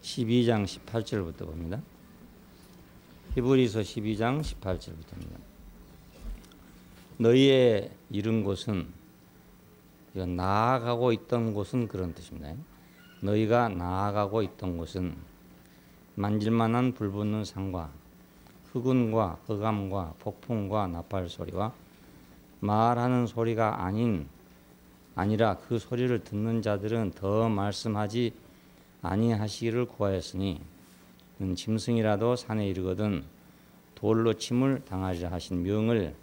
12장 18절부터 봅니다. 히브리서 12장 18절부터입니다. 너희의 이른 곳은, 나아가고 있던 곳은 그런 뜻입니다. 너희가 나아가고 있던 곳은 만질만한 불붙는 산과 흑운과 흑암과 폭풍과 나팔 소리와 말하는 소리가 아니라 그 소리를 듣는 자들은 더 말씀하지 아니하시기를 구하였으니 짐승이라도 산에 이르거든 돌로 침을 당하리라 하신 명을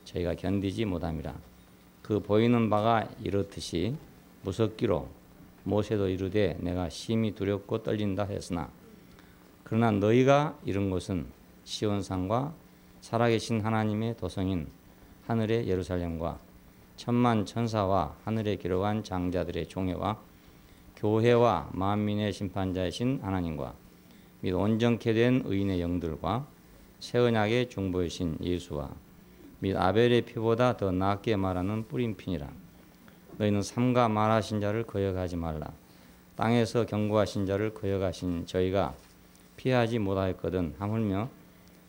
저희가 견디지 못함이라. 그 보이는 바가 이렇듯이 무섭기로 모세도 이르되 내가 심히 두렵고 떨린다 했으나 그러나 너희가 이른 곳은 시온산과 살아계신 하나님의 도성인 하늘의 예루살렘과 천만 천사와 하늘에 기록한 장자들의 종회와 교회와 만민의 심판자이신 하나님과 및 온전케 된 의인의 영들과 새 언약의 중보이신 예수와 및 아벨의 피보다 더 낫게 말하는 뿌린 피니라. 너희는 삼가 말하신 자를 거역하지 말라. 땅에서 경고하신 자를 거역하신 저희가 피하지 못하였거든 하물며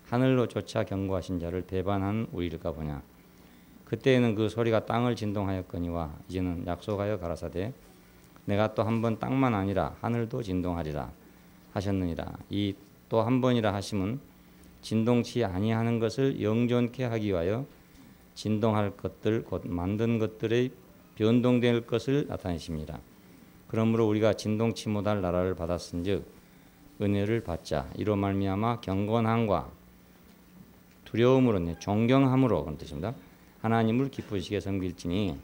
하늘로 쫓아 경고하신 자를 배반한 우리일까 보냐. 그때에는 그 소리가 땅을 진동하였거니와 이제는 약속하여 가라사대 내가 또 한 번 땅만 아니라 하늘도 진동하리라 하셨느니라. 이 또 한 번이라 하심은 진동치 아니하는 것을 영존케 하기 위하여 진동할 것들 곧 만든 것들의 변동될 것을 나타내십니다. 그러므로 우리가 진동치 못할 나라를 받았은즉 은혜를 받자. 이로 말미암아 경건함과 두려움으로 존경함으로 그런 뜻입니다. 하나님을 기쁘시게 섬길지니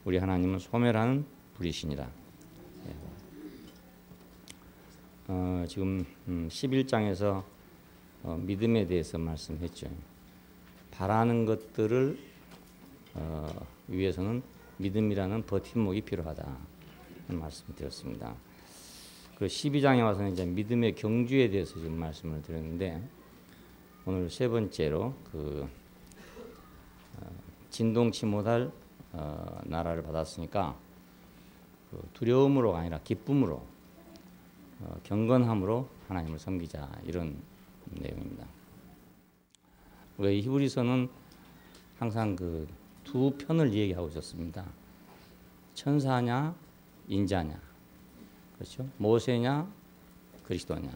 우리 하나님은 소멸하는 불이시니라. 지금 11장에서 믿음에 대해서 말씀했죠. 바라는 것들을 위해서는 믿음이라는 버팀목이 필요하다 말씀드렸습니다. 그 12장에 와서는 이제 믿음의 경주에 대해서 지금 말씀을 드렸는데 오늘 세 번째로 진동치 못할 나라를 받았으니까 두려움으로가 아니라 기쁨으로 경건함으로 하나님을 섬기자 이런 내용입니다. 우리가 이 히브리서는 항상 그 두 편을 얘기하고 있었습니다. 천사냐 인자냐, 그렇죠? 모세냐 그리스도냐,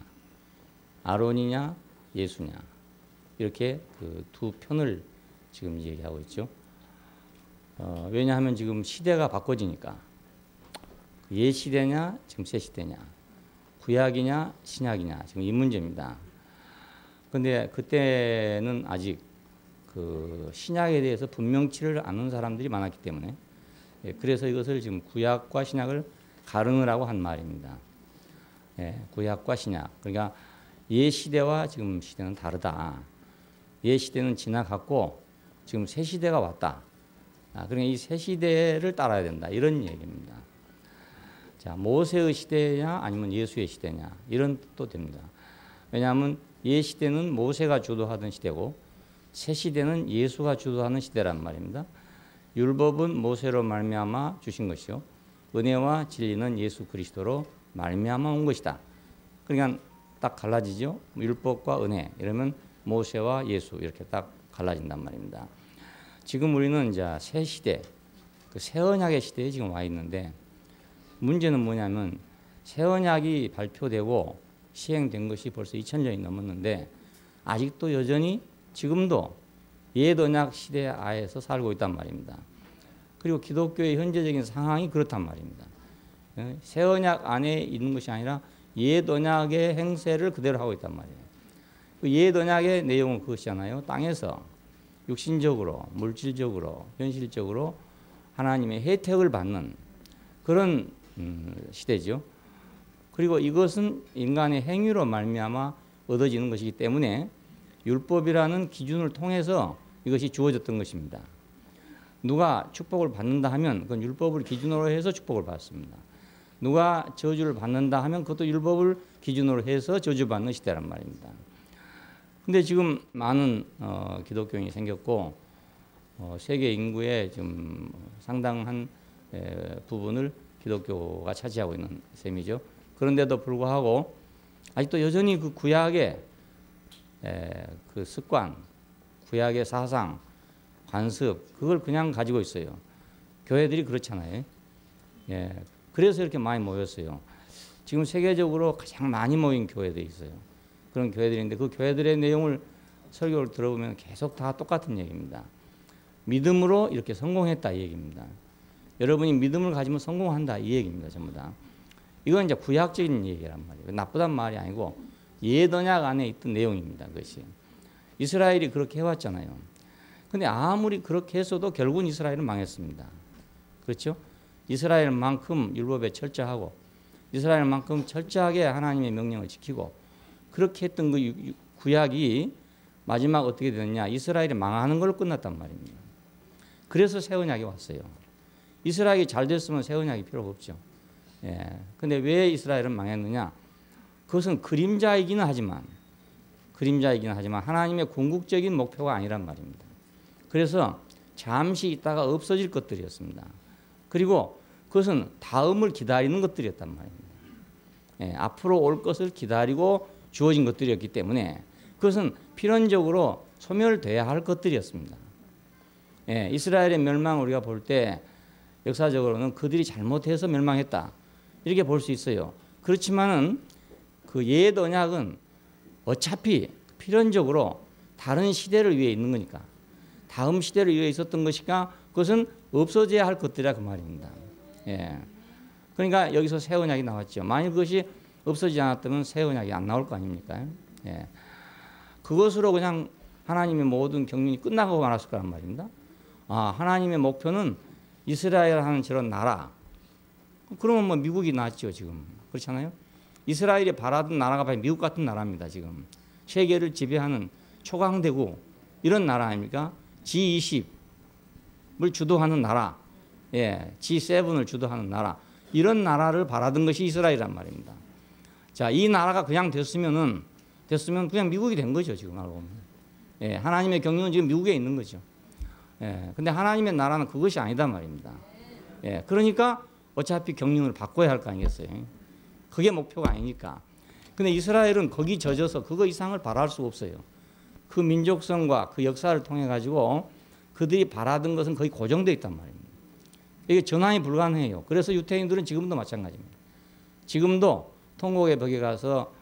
아론이냐 예수냐, 이렇게 그 두 편을 지금 얘기하고 있죠. 왜냐하면 지금 시대가 바꿔지니까 옛 시대냐 지금 새 시대냐, 구약이냐 신약이냐 지금 이 문제입니다. 그런데 그때는 아직 그 신약에 대해서 분명치를 않는 사람들이 많았기 때문에 그래서 이것을 지금 구약과 신약을 가르느라고 한 말입니다. 구약과 신약. 그러니까 옛 시대와 지금 시대는 다르다. 옛 시대는 지나갔고 지금 새 시대가 왔다. 그러니까 이 새 시대를 따라야 된다. 이런 얘기입니다. 자, 모세의 시대냐 아니면 예수의 시대냐 이런 뜻도 됩니다. 왜냐하면 옛 시대는 모세가 주도하던 시대고 새 시대는 예수가 주도하는 시대란 말입니다. 율법은 모세로 말미암아 주신 것이요 은혜와 진리는 예수 그리스도로 말미암아 온 것이다. 그러니까 딱 갈라지죠. 율법과 은혜 이러면 모세와 예수 이렇게 딱 갈라진단 말입니다. 지금 우리는 이제 새 시대, 그 새 언약의 시대에 지금 와 있는데 문제는 뭐냐면 새 언약이 발표되고 시행된 것이 벌써 2000년이 넘었는데 아직도 여전히 지금도 옛 언약 시대 하에서 살고 있단 말입니다. 그리고 기독교의 현재적인 상황이 그렇단 말입니다. 새 언약 안에 있는 것이 아니라 옛 언약의 행세를 그대로 하고 있단 말이에요. 그 옛 언약의 내용은 그것이잖아요. 땅에서 육신적으로, 물질적으로, 현실적으로 하나님의 혜택을 받는 그런 시대죠. 그리고 이것은 인간의 행위로 말미암아 얻어지는 것이기 때문에 율법이라는 기준을 통해서 이것이 주어졌던 것입니다. 누가 축복을 받는다 하면 그건 율법을 기준으로 해서 축복을 받습니다. 누가 저주를 받는다 하면 그것도 율법을 기준으로 해서 저주받는 시대란 말입니다. 근데 지금 많은 기독교인이 생겼고 세계 인구의 좀 상당한 부분을 기독교가 차지하고 있는 셈이죠. 그런데도 불구하고 아직도 여전히 그 구약의 그 습관, 구약의 사상, 관습 그걸 그냥 가지고 있어요. 교회들이 그렇잖아요. 예, 그래서 이렇게 많이 모였어요. 지금 세계적으로 가장 많이 모인 교회들이 있어요. 그런 교회들인데 그 교회들의 내용을 설교를 들어보면 계속 다 똑같은 얘기입니다. 믿음으로 이렇게 성공했다 이 얘기입니다. 여러분이 믿음을 가지면 성공한다 이 얘기입니다. 전부 다. 이건 이제 구약적인 얘기란 말이에요. 나쁘단 말이 아니고 예언약 안에 있던 내용입니다. 그것이. 이스라엘이 그렇게 해왔잖아요. 근데 아무리 그렇게 했어도 결국은 이스라엘은 망했습니다. 그렇죠? 이스라엘만큼 율법에 철저하고 이스라엘만큼 철저하게 하나님의 명령을 지키고 그렇게 했던 그 구약이 마지막 어떻게 되느냐? 이스라엘이 망하는 걸로 끝났단 말입니다. 그래서 새 언약이 왔어요. 이스라엘이 잘 됐으면 새 언약이 필요가 없죠. 예. 근데 왜 이스라엘은 망했느냐? 그것은 그림자이기는 하지만 하나님의 궁극적인 목표가 아니란 말입니다. 그래서 잠시 있다가 없어질 것들이었습니다. 그리고 그것은 다음을 기다리는 것들이었단 말입니다. 예, 앞으로 올 것을 기다리고 주어진 것들이었기 때문에 그것은 필연적으로 소멸돼야 할 것들이었습니다. 예, 이스라엘의 멸망을 우리가 볼 때 역사적으로는 그들이 잘못해서 멸망했다 이렇게 볼 수 있어요. 그렇지만은 그 옛 언약은 어차피 필연적으로 다른 시대를 위해 있는 거니까 다음 시대를 위해 있었던 것이니까 그것은 없어져야 할 것들이라 그 말입니다. 예. 그러니까 여기서 새 언약이 나왔죠. 만일 그것이 없어지지 않았다면 새 언약이 안 나올 거 아닙니까? 예. 그것으로 그냥 하나님의 모든 경륜이 끝나고 말았을 거란 말입니다. 아, 하나님의 목표는 이스라엘 하는 저런 나라. 그러면 뭐 미국이 낫죠, 지금. 그렇잖아요? 이스라엘이 바라던 나라가 바로 미국 같은 나라입니다, 지금. 세계를 지배하는 초강대국, 이런 나라 아닙니까? G20을 주도하는 나라, 예, G7을 주도하는 나라, 이런 나라를 바라던 것이 이스라엘이란 말입니다. 자, 이 나라가 그냥 됐으면 그냥 미국이 된 거죠, 지금 알고 보면. 예, 하나님의 경륜은 지금 미국에 있는 거죠. 예, 근데 하나님의 나라는 그것이 아니단 말입니다. 예, 그러니까 어차피 경륜을 바꿔야 할 거 아니겠어요? 그게 목표가 아니니까. 근데 이스라엘은 거기 젖어서 그거 이상을 바랄 수 없어요. 그 민족성과 그 역사를 통해 가지고 그들이 바라던 것은 거의 고정되어 있단 말입니다. 이게 전환이 불가능해요. 그래서 유태인들은 지금도 마찬가지입니다. 지금도 통곡의 벽에 가서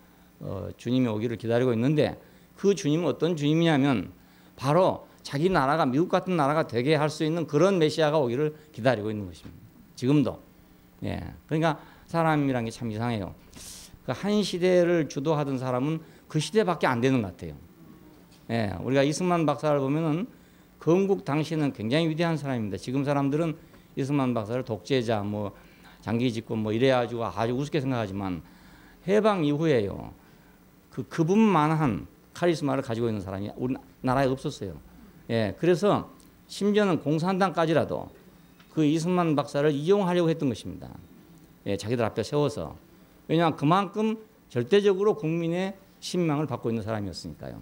주님이 오기를 기다리고 있는데 그 주님은 어떤 주님이냐면 바로 자기 나라가 미국 같은 나라가 되게 할 수 있는 그런 메시아가 오기를 기다리고 있는 것입니다. 지금도. 예. 그러니까 사람이란 게 참 이상해요. 그 한 시대를 주도하던 사람은 그 시대밖에 안 되는 것 같아요. 예. 우리가 이승만 박사를 보면은 건국 당시에는 굉장히 위대한 사람입니다. 지금 사람들은 이승만 박사를 독재자, 뭐 장기 집권 뭐 이래가지고 아주 우습게 생각하지만 해방 이후에요. 그분만한 카리스마를 가지고 있는 사람이 우리나라에 없었어요. 예, 그래서 심지어는 공산당까지라도 그 이승만 박사를 이용하려고 했던 것입니다. 예, 자기들 앞에 세워서. 왜냐하면 그만큼 절대적으로 국민의 신망을 받고 있는 사람이었으니까요.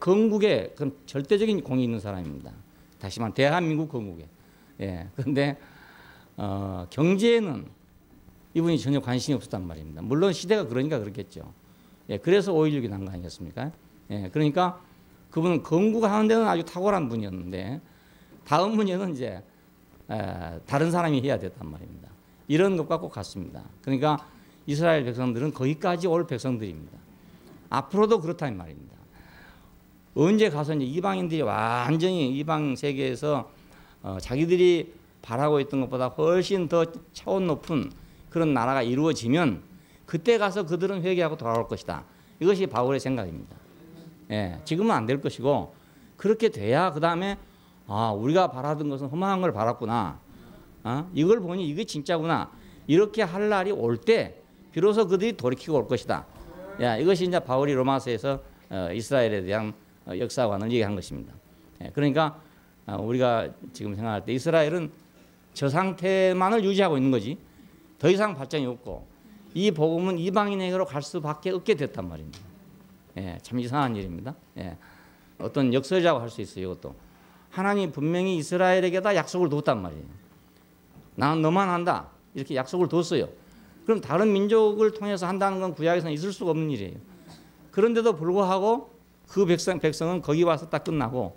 건국에 절대적인 공이 있는 사람입니다. 다시 말하면 대한민국 건국에. 예, 그런데 경제에는 이분이 전혀 관심이 없었단 말입니다. 물론 시대가 그러니까 그렇겠죠. 예, 그래서 5.16이 난 거 아니겠습니까? 예, 그러니까 그분은 건국하는 데는 아주 탁월한 분이었는데 다음 문제는 이제 다른 사람이 해야 됐단 말입니다. 이런 것과 꼭 같습니다. 그러니까 이스라엘 백성들은 거기까지 올 백성들입니다. 앞으로도 그렇다는 말입니다. 언제 가서 이제 이방인들이 완전히 이방 세계에서 자기들이 바라고 있던 것보다 훨씬 더 차원 높은 그런 나라가 이루어지면 그때 가서 그들은 회개하고 돌아올 것이다. 이것이 바울의 생각입니다. 예, 지금은 안 될 것이고 그렇게 돼야 그 다음에 우리가 바라던 것은 험한 걸 바랐구나. 이걸 보니 이게 진짜구나. 이렇게 할 날이 올 때 비로소 그들이 돌이키고 올 것이다. 야, 이것이 이제 바울이 로마서에서 이스라엘에 대한 역사관을 얘기한 것입니다. 예, 그러니까 우리가 지금 생각할 때 이스라엘은 저 상태만을 유지하고 있는 거지 더 이상 발전이 없고 이 복음은 이방인에게로 갈 수밖에 없게 됐단 말입니다. 예, 참 이상한 일입니다. 예, 어떤 역설이라고 할 수 있어요. 이것도 하나님이 분명히 이스라엘에게다 약속을 뒀단 말이에요. 나는 너만 한다 이렇게 약속을 뒀어요. 그럼 다른 민족을 통해서 한다는 건 구약에서는 있을 수가 없는 일이에요. 그런데도 불구하고 그 백성은 거기 와서 딱 끝나고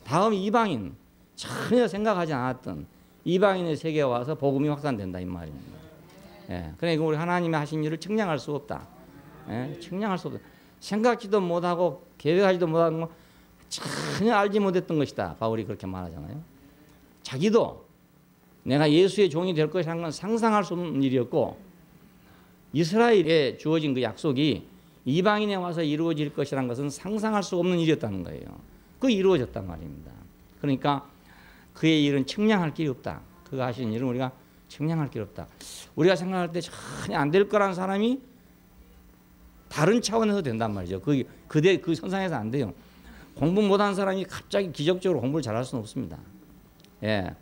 다음 이방인, 전혀 생각하지 않았던 이방인의 세계에 와서 복음이 확산된다 이 말입니다. 예, 그러니까 우리 하나님의 하신 일을 측량할 수 없다. 예, 측량할 수 없다. 생각지도 못하고 계획하지도 못하는 거 전혀 알지 못했던 것이다. 바울이 그렇게 말하잖아요. 자기도 내가 예수의 종이 될 것이라는 건 상상할 수 없는 일이었고 이스라엘에 주어진 그 약속이 이방인에 와서 이루어질 것이라는 것은 상상할 수 없는 일이었다는 거예요. 그게 이루어졌단 말입니다. 그러니까 그의 일은 측량할 길이 없다. 그가 하신 일은 우리가 측량할 길이 없다. 우리가 생각할 때 전혀 안 될 거라는 사람이 다른 차원에서 된단 말이죠. 그 선상에서 안 돼요. 공부 못한 사람이 갑자기 기적적으로 공부를 잘할 수는 없습니다. 예,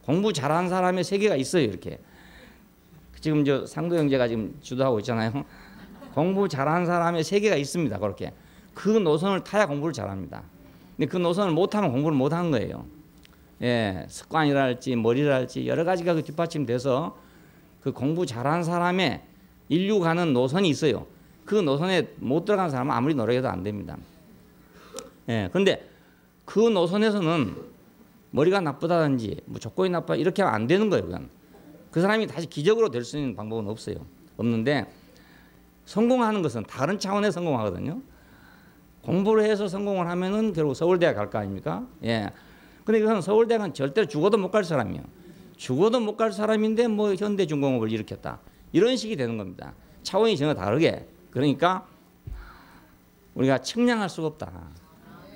공부 잘하는 사람의 세계가 있어요. 이렇게 지금 저 상도 형제가 지금 주도하고 있잖아요. 공부 잘하는 사람의 세계가 있습니다. 그렇게 그 노선을 타야 공부를 잘합니다. 근데 그 노선을 못하면 공부를 못하는 거예요. 예, 습관이랄지 머리랄지 여러 가지가 그 뒷받침돼서 그 공부 잘하는 사람의 인류 가는 노선이 있어요. 그 노선에 못 들어간 사람은 아무리 노력해도 안 됩니다. 예, 그런데 그 노선에서는 머리가 나쁘다든지 뭐 조건이 나쁘다 이렇게 하면 안 되는 거예요. 그건. 그 사람이 다시 기적으로 될 수 있는 방법은 없어요. 없는데 성공하는 것은 다른 차원의 성공하거든요. 공부를 해서 성공을 하면은 결국 서울대학 갈 거 아닙니까? 예. 근데 그건 서울대학은 절대로 죽어도 못 갈 사람이에요. 죽어도 못 갈 사람인데 뭐 현대중공업을 일으켰다. 이런 식이 되는 겁니다. 차원이 전혀 다르게. 그러니까 우리가 측량할 수가 없다.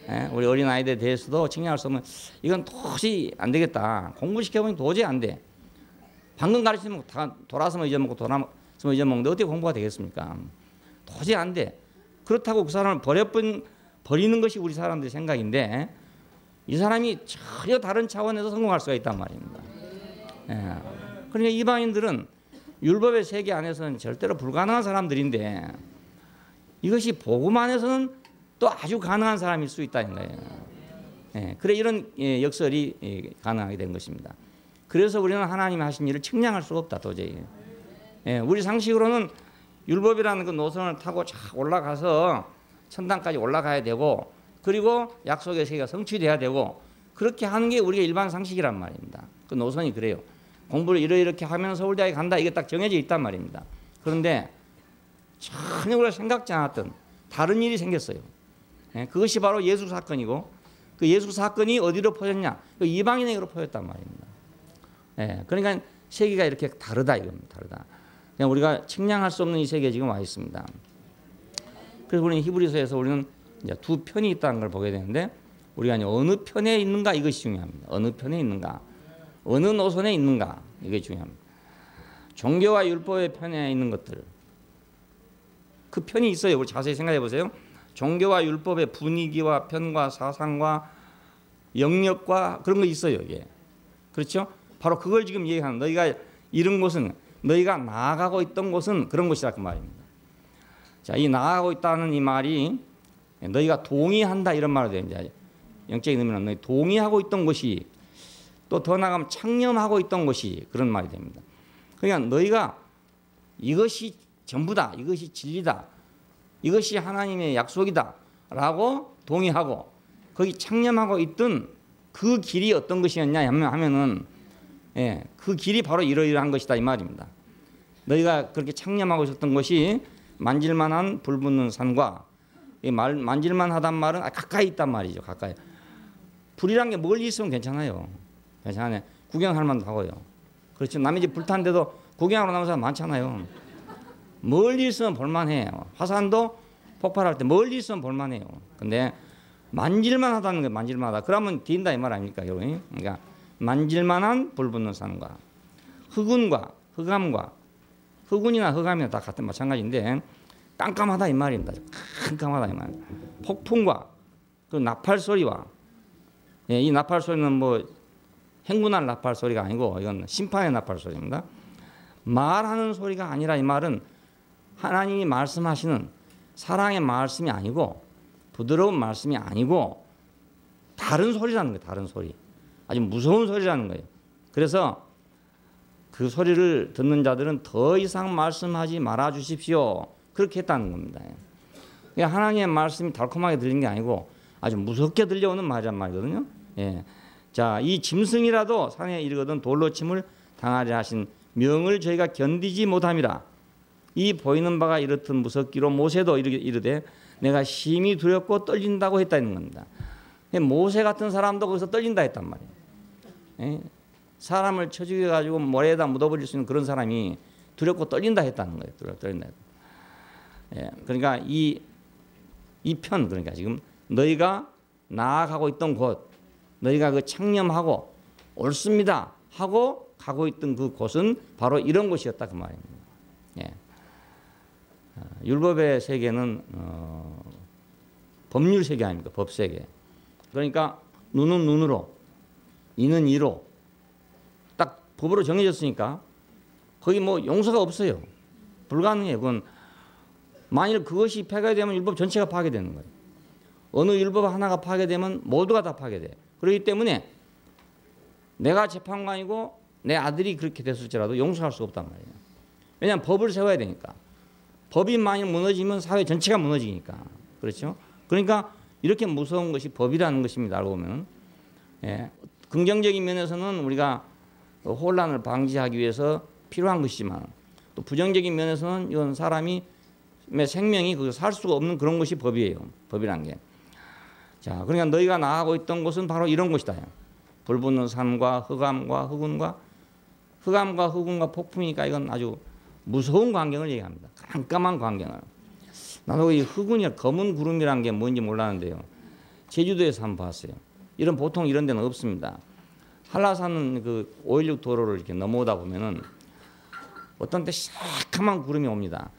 예? 우리 어린아이들에 대해서도 측량할 수 없는 이건 도저히 안 되겠다. 공부시켜보니 도저히 안 돼. 방금 가르치면 다 돌아서면 잊어먹고 돌아서면 잊어먹는데 어떻게 공부가 되겠습니까? 도저히 안 돼. 그렇다고 그 사람을 버리는 것이 우리 사람들의 생각인데 이 사람이 전혀 다른 차원에서 성공할 수가 있단 말입니다. 예. 그러니까 이방인들은 율법의 세계 안에서는 절대로 불가능한 사람들인데 이것이 복음 안에서는 또 아주 가능한 사람일 수 있다는 거예요. 예. 그래 이런 역설이 가능하게 된 것입니다. 그래서 우리는 하나님이 하신 일을 측량할 수가 없다 도저히. 예. 우리 상식으로는 율법이라는 그 노선을 타고 쫙 올라가서 천당까지 올라가야 되고 그리고 약속의 세계가 성취돼야 되고 그렇게 하는 게 우리가 일반 상식이란 말입니다. 그 노선이 그래요. 공부를 이렇게 하면 서울대학에 간다 이게 딱 정해져 있단 말입니다. 그런데 전혀 우리가 생각지 않았던 다른 일이 생겼어요. 예, 그것이 바로 예수 사건이고 그 예수 사건이 어디로 퍼졌냐? 그 이방인에게로 퍼졌단 말입니다. 예, 그러니까 세계가 이렇게 다르다 이겁니다. 다르다. 그냥 우리가 측량할 수 없는 이 세계에 지금 와 있습니다. 그래서 우리는 히브리서에서 우리는 이제 두 편이 있다는 걸 보게 되는데 우리가 어느 편에 있는가 이것이 중요합니다. 어느 편에 있는가, 어느 노선에 있는가 이게 중요합니다. 종교와 율법의 편에 있는 것들 그 편이 있어요. 우리 자세히 생각해 보세요. 종교와 율법의 분위기와 편과 사상과 영역과 그런 거 있어요. 이게 그렇죠? 바로 그걸 지금 얘기하는 너희가 이런 곳은 너희가 나아가고 있던 곳은 그런 곳이다 그 말입니다. 자, 이 나아가고 있다는 이 말이 너희가 동의한다 이런 말이 됩니다. 영적인 의미는 너희 동의하고 있던 것이 또 더 나아가면 창념하고 있던 것이 그런 말이 됩니다. 그러니까 너희가 이것이 전부다, 이것이 진리다, 이것이 하나님의 약속이다 라고 동의하고 거기 창념하고 있던 그 길이 어떤 것이었냐 하면은 예, 그 길이 바로 이러이러한 것이다 이 말입니다. 너희가 그렇게 창념하고 있었던 것이 만질만한 불붙는 산과 만질만하단 말은 가까이 있단 말이죠. 가까이. 불이란 게 멀리 있으면 괜찮아요. 괜찮아요. 구경할 만도 하고요. 그렇죠. 남의 집 불탔는데도 구경하러 나오는 사람 많잖아요. 멀리 있으면 볼만해요. 화산도 폭발할 때 멀리 있으면 볼만해요. 근데 만질만하다는 게 만질만하다. 그러면 뒤인다 이 말 아닙니까? 여러분? 그러니까 만질만한 불붙는 산과 흑운과 흑암과 흑운이나 흑암이나 다 같은 마찬가지인데 깜깜하다 이 말입니다. 깜깜하다 이 말. 폭풍과 그 나팔 소리와 예, 이 나팔 소리는 뭐 행군할 나팔 소리가 아니고 이건 심판의 나팔 소리입니다. 말하는 소리가 아니라 이 말은 하나님이 말씀하시는 사랑의 말씀이 아니고 부드러운 말씀이 아니고 다른 소리라는 거예요. 다른 소리. 아주 무서운 소리라는 거예요. 그래서 그 소리를 듣는 자들은 더 이상 말씀하지 말아 주십시오. 그렇게 했다는 겁니다. 그러니까 하나님의 말씀이 달콤하게 들리는 게 아니고 아주 무섭게 들려오는 말이란 말이거든요. 예. 자, 이 짐승이라도 산에 이르거든 돌로 침을 당하리라 하신 명을 저희가 견디지 못함이라. 이 보이는 바가 이렇듯 무섭기로 모세도 이르되 내가 심히 두렵고 떨린다고 했다는 겁니다. 모세 같은 사람도 거기서 떨린다 했단 말이에요. 예? 사람을 쳐 죽여가지고 모래에다 묻어버릴 수 있는 그런 사람이 두렵고 떨린다 했다는 거예요. 떨린다. 예, 그러니까 이 편, 그러니까 지금 너희가 나아가고 있던 곳, 너희가 그 창념하고 옳습니다 하고 가고 있던 그 곳은 바로 이런 곳이었다 그 말입니다. 예. 율법의 세계는 법률 세계 아닙니까? 법 세계. 그러니까 눈은 눈으로, 이는 이로 딱 법으로 정해졌으니까 거기 뭐 용서가 없어요. 불가능해요. 그건 만일 그것이 파괴되면 율법 전체가 파괴되는 거예요. 어느 율법 하나가 파괴되면 모두가 다 파괴돼. 그렇기 때문에 내가 재판관이고 내 아들이 그렇게 됐을지라도 용서할 수가 없단 말이에요. 왜냐하면 법을 세워야 되니까. 법이 만일 무너지면 사회 전체가 무너지니까. 그렇죠? 그러니까 이렇게 무서운 것이 법이라는 것입니다. 알고 보면. 예. 긍정적인 면에서는 우리가 혼란을 방지하기 위해서 필요한 것이지만 또 부정적인 면에서는 이건 사람이 생명이 살 수가 없는 그런 것이 법이에요. 법이란 게. 자, 그러니까 너희가 나아가고 있던 곳은 바로 이런 곳이다. 불붙는 산과 흑암과 흑운과 폭풍이니까 이건 아주 무서운 광경을 얘기합니다. 깜깜한 광경을. 나도 이 흑운이 검은 구름이란 게 뭔지 몰랐는데요. 제주도에서 한번 봤어요. 보통 이런 데는 없습니다. 한라산 그 516 도로를 이렇게 넘어오다 보면은 어떤 때 새카만 구름이 옵니다.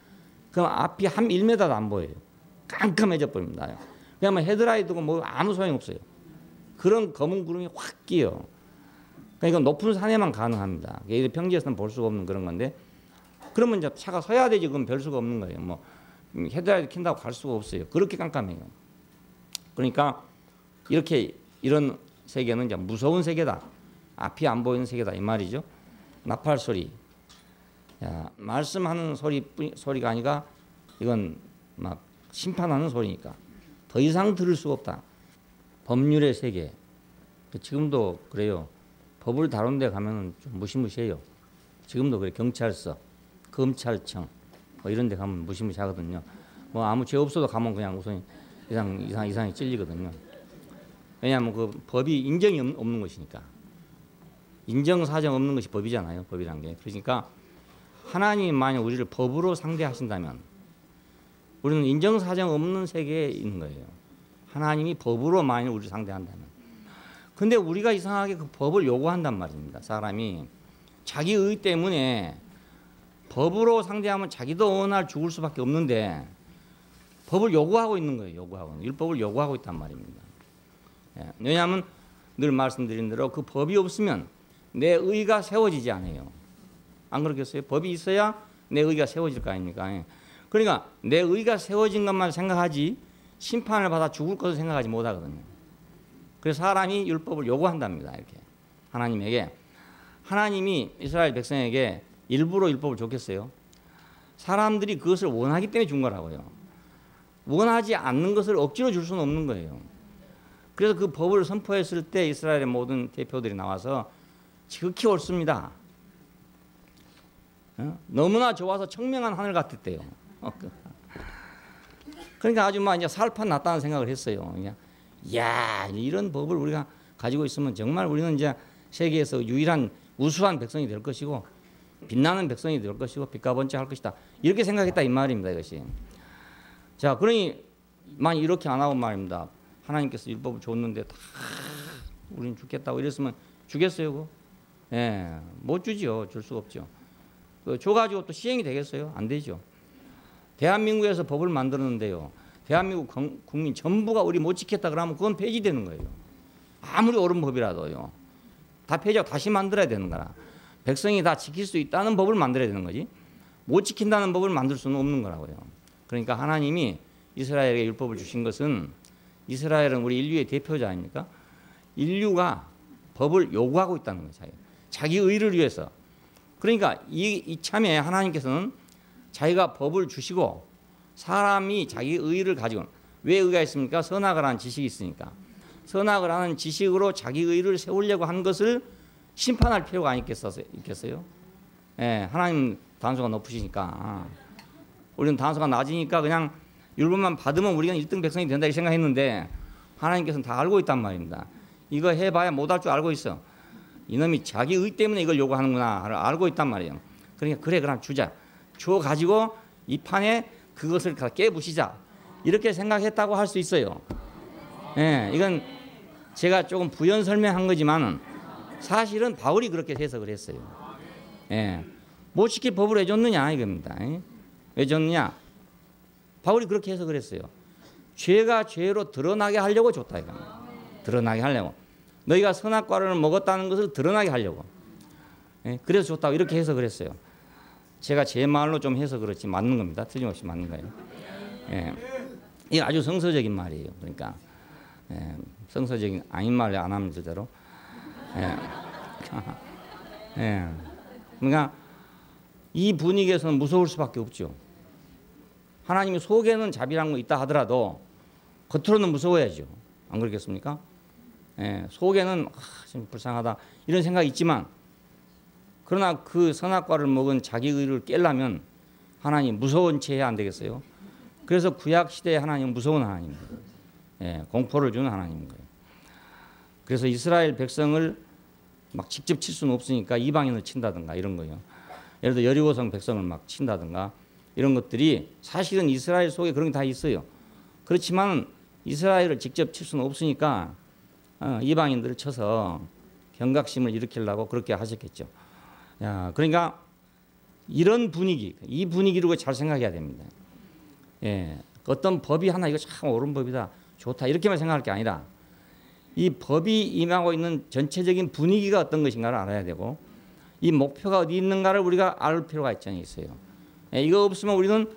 그럼 앞이 한 1m도 안 보여요. 깜깜해져 버립니다. 그냥 헤드라이트고 뭐 아무 소용이 없어요. 그런 검은 구름이 확 끼요. 그러니까 높은 산에만 가능합니다. 평지에서는 볼 수가 없는 그런 건데, 그러면 이제 차가 서야 되지. 그건 별 수가 없는 거예요. 뭐 헤드라이트 킨다고 갈 수가 없어요. 그렇게 깜깜해요. 그러니까 이런 세계는 이제 무서운 세계다. 앞이 안 보이는 세계다 이 말이죠. 나팔 소리. 야, 말씀하는 소리가 아니라 이건 막 심판하는 소리니까 더 이상 들을 수가 없다. 법률의 세계. 지금도 그래요. 법을 다룬 데 가면 좀 무시무시해요. 지금도 그래. 경찰서, 검찰청 뭐 이런 데 가면 무시무시하거든요. 뭐 아무 죄 없어도 가면 그냥 우선 이상이 찔리거든요. 왜냐하면 그 법이 인정이 없는 것이니까. 인정사정 없는 것이 법이잖아요. 법이란 게. 그러니까 하나님이 만약 우리를 법으로 상대하신다면 우리는 인정사정 없는 세계에 있는 거예요. 하나님이 법으로 만약 우리를 상대한다면. 근데 우리가 이상하게 그 법을 요구한단 말입니다. 사람이 자기 의 때문에 법으로 상대하면 자기도 어느 날 죽을 수밖에 없는데 법을 요구하고 있는 거예요. 율법을 요구하고 있단 말입니다. 예. 왜냐하면 늘 말씀드린 대로 그 법이 없으면 내 의가 세워지지 않아요. 안 그렇겠어요? 법이 있어야 내 의가 세워질 거 아닙니까? 예. 그러니까 내 의가 세워진 것만 생각하지 심판을 받아 죽을 것을 생각하지 못하거든요. 그래서 사람이 율법을 요구한답니다. 이렇게 하나님에게. 하나님이 이스라엘 백성에게 일부러 율법을 줬겠어요? 사람들이 그것을 원하기 때문에 준 거라고요. 원하지 않는 것을 억지로 줄 수는 없는 거예요. 그래서 그 법을 선포했을 때 이스라엘의 모든 대표들이 나와서 지극히 옳습니다. 너무나 좋아서 청명한 하늘 같았대요. 그러니까 아주 막 이제 살판 났다는 생각을 했어요. 야, 이런 법을 우리가 가지고 있으면 정말 우리는 이제 세계에서 유일한 우수한 백성이 될 것이고 빛나는 백성이 될 것이고 빛과 번쩍할 것이다. 이렇게 생각했다 이 말입니다. 이것이. 자, 그러니 만약 이렇게 안 하고 말입니다. 하나님께서 율법을 줬는데 다 우리는 죽겠다고 이랬으면 주겠어요? 그거? 예, 못 주죠. 줄 수가 없죠. 줘가지고 또 시행이 되겠어요? 안 되죠. 대한민국에서 법을 만들었는데요. 대한민국 국민 전부가 우리 못 지켰다 그러면 그건 폐지되는 거예요. 아무리 옳은 법이라도요. 다 폐지하고 다시 만들어야 되는 거라. 백성이 다 지킬 수 있다는 법을 만들어야 되는 거지. 못 지킨다는 법을 만들 수는 없는 거라고요. 그러니까 하나님이 이스라엘에게 율법을 주신 것은 이스라엘은 우리 인류의 대표자 아닙니까? 인류가 법을 요구하고 있다는 거예요. 자기 의를 위해서. 그러니까 이참에 하나님께서는 자기가 법을 주시고 사람이 자기 의를 가지고, 왜 의가 있습니까? 선악을 하는 지식이 있으니까. 선악을 하는 지식으로 자기 의를 세우려고 한 것을 심판할 필요가 안 있겠어요? 예, 하나님 단수가 높으시니까. 우리는 단수가 낮으니까 그냥 율법만 받으면 우리가 1등 백성이 된다 이 생각했는데, 하나님께서는 다 알고 있단 말입니다. 이거 해봐야 못할 줄 알고 있어. 이놈이 자기 의 때문에 이걸 요구하는구나 알고 있단 말이에요. 그러니까 그래, 그럼 주자. 줘 가지고 이 판에 그것을 깨부시자, 이렇게 생각했다고 할 수 있어요. 예, 이건 제가 조금 부연 설명한 거지만 사실은 바울이 그렇게 해석을 했어요. 예, 못 지킬 법을 왜 줬느냐 이겁니다. 왜 줬느냐? 바울이 그렇게 해석을 했어요. 죄가 죄로 드러나게 하려고 줬다 이겁니다. 드러나게 하려고. 너희가 선악과를 먹었다는 것을 드러나게 하려고. 예, 그래서 줬다고 이렇게 해석을 했어요. 제가 제 말로 좀 해서 그렇지 맞는 겁니다. 틀림없이 맞는 거예요. 예, 이게 아주 성서적인 말이에요. 그러니까 예, 성서적인 아닌 말을 안 하면 제대로. 예. 예. 그러니까 이 분위기에서는 무서울 수밖에 없죠. 하나님이 속에는 자비라는 거 있다 하더라도 겉으로는 무서워야죠. 안 그렇겠습니까? 예, 속에는 좀 불쌍하다 이런 생각이 있지만, 그러나 그 선악과를 먹은 자기 의를 깨려면 하나님 무서운 채 해야 안 되겠어요? 그래서 구약 시대에 하나님은 무서운 하나님입니다. 예, 공포를 주는 하나님인 거예요. 그래서 이스라엘 백성을 막 직접 칠 수는 없으니까 이방인을 친다든가 이런 거예요. 예를 들어 여리고성 백성을 막 친다든가 이런 것들이 사실은 이스라엘 속에 그런 게 다 있어요. 그렇지만 이스라엘을 직접 칠 수는 없으니까 이방인들을 쳐서 경각심을 일으키려고 그렇게 하셨겠죠. 야, 그러니까 이런 분위기, 이 분위기로 잘 생각해야 됩니다. 예, 어떤 법이 하나 이거 참 옳은 법이다, 좋다 이렇게만 생각할 게 아니라 이 법이 임하고 있는 전체적인 분위기가 어떤 것인가를 알아야 되고, 이 목표가 어디 있는가를 우리가 알 필요가 있어요. 예, 이거 없으면 우리는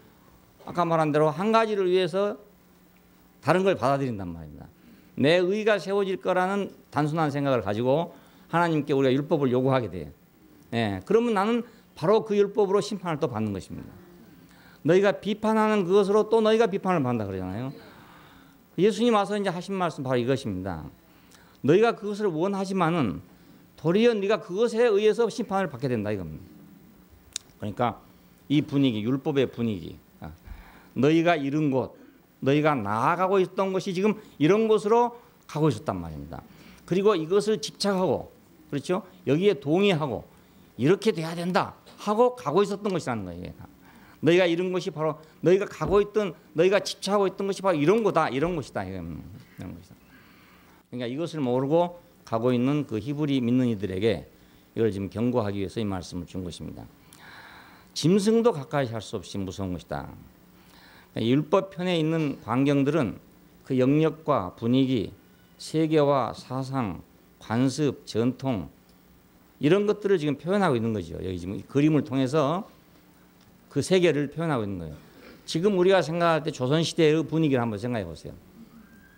아까 말한 대로 한 가지를 위해서 다른 걸 받아들인단 말입니다. 내 의가 세워질 거라는 단순한 생각을 가지고 하나님께 우리가 율법을 요구하게 돼요. 예, 그러면 나는 바로 그 율법으로 심판을 또 받는 것입니다. 너희가 비판하는 그것으로 또 너희가 비판을 받는다 그러잖아요. 예수님 와서 이제 하신 말씀 바로 이것입니다. 너희가 그것을 원하지만은 도리어 네가 그것에 의해서 심판을 받게 된다 이겁니다. 그러니까 이 분위기, 율법의 분위기, 너희가 이른 곳, 너희가 나아가고 있던 것이 지금 이런 곳으로 가고 있었단 말입니다. 그리고 이것을 집착하고, 그렇죠? 여기에 동의하고 이렇게 돼야 된다 하고 가고 있었던 것이라는 거예요. 너희가 이런 것이 바로 너희가 가고 있던, 너희가 집착하고 있던 것이 바로 이런 거다, 이런 것이다, 이런 것이다. 그러니까 이것을 모르고 가고 있는 그 히브리 믿는 이들에게 이걸 지금 경고하기 위해서 이 말씀을 준 것입니다. 짐승도 가까이 할 수 없이 무서운 것이다. 율법편에 있는 광경들은 그 영역과 분위기, 세계와 사상, 관습, 전통 이런 것들을 지금 표현하고 있는 거죠. 여기 지금 이 그림을 통해서 그 세계를 표현하고 있는 거예요. 지금 우리가 생각할 때 조선시대의 분위기를 한번 생각해 보세요.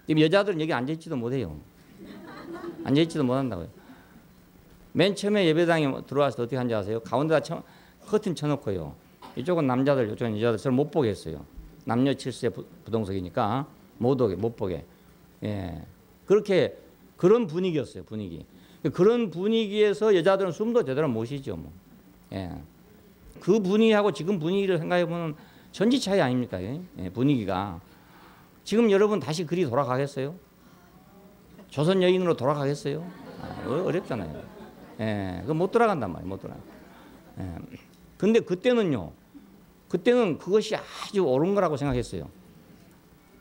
여자들은 여기 앉아있지도 못해요. 앉아있지도 못한다고요. 맨 처음에 예배당에 들어와서 어떻게 한지 아세요? 가운데다 커튼 쳐놓고요. 이쪽은 남자들, 이쪽은 여자들 서로 못 보게 했어요. 남녀 7세 부동석이니까 못 보게. 예, 그렇게 그런 분위기였어요. 분위기. 그런 분위기에서 여자들은 숨도 제대로 못 쉬죠. 뭐. 예. 그 분위기하고 지금 분위기를 생각해 보면 천지 차이 아닙니까? 예, 분위기가. 지금 여러분 다시 그리 돌아가겠어요? 조선 여인으로 돌아가겠어요? 어렵잖아요. 예, 그 못 돌아간단 말이에요. 못 돌아. 예. 근데 그때는요. 그때는 그것이 아주 옳은 거라고 생각했어요.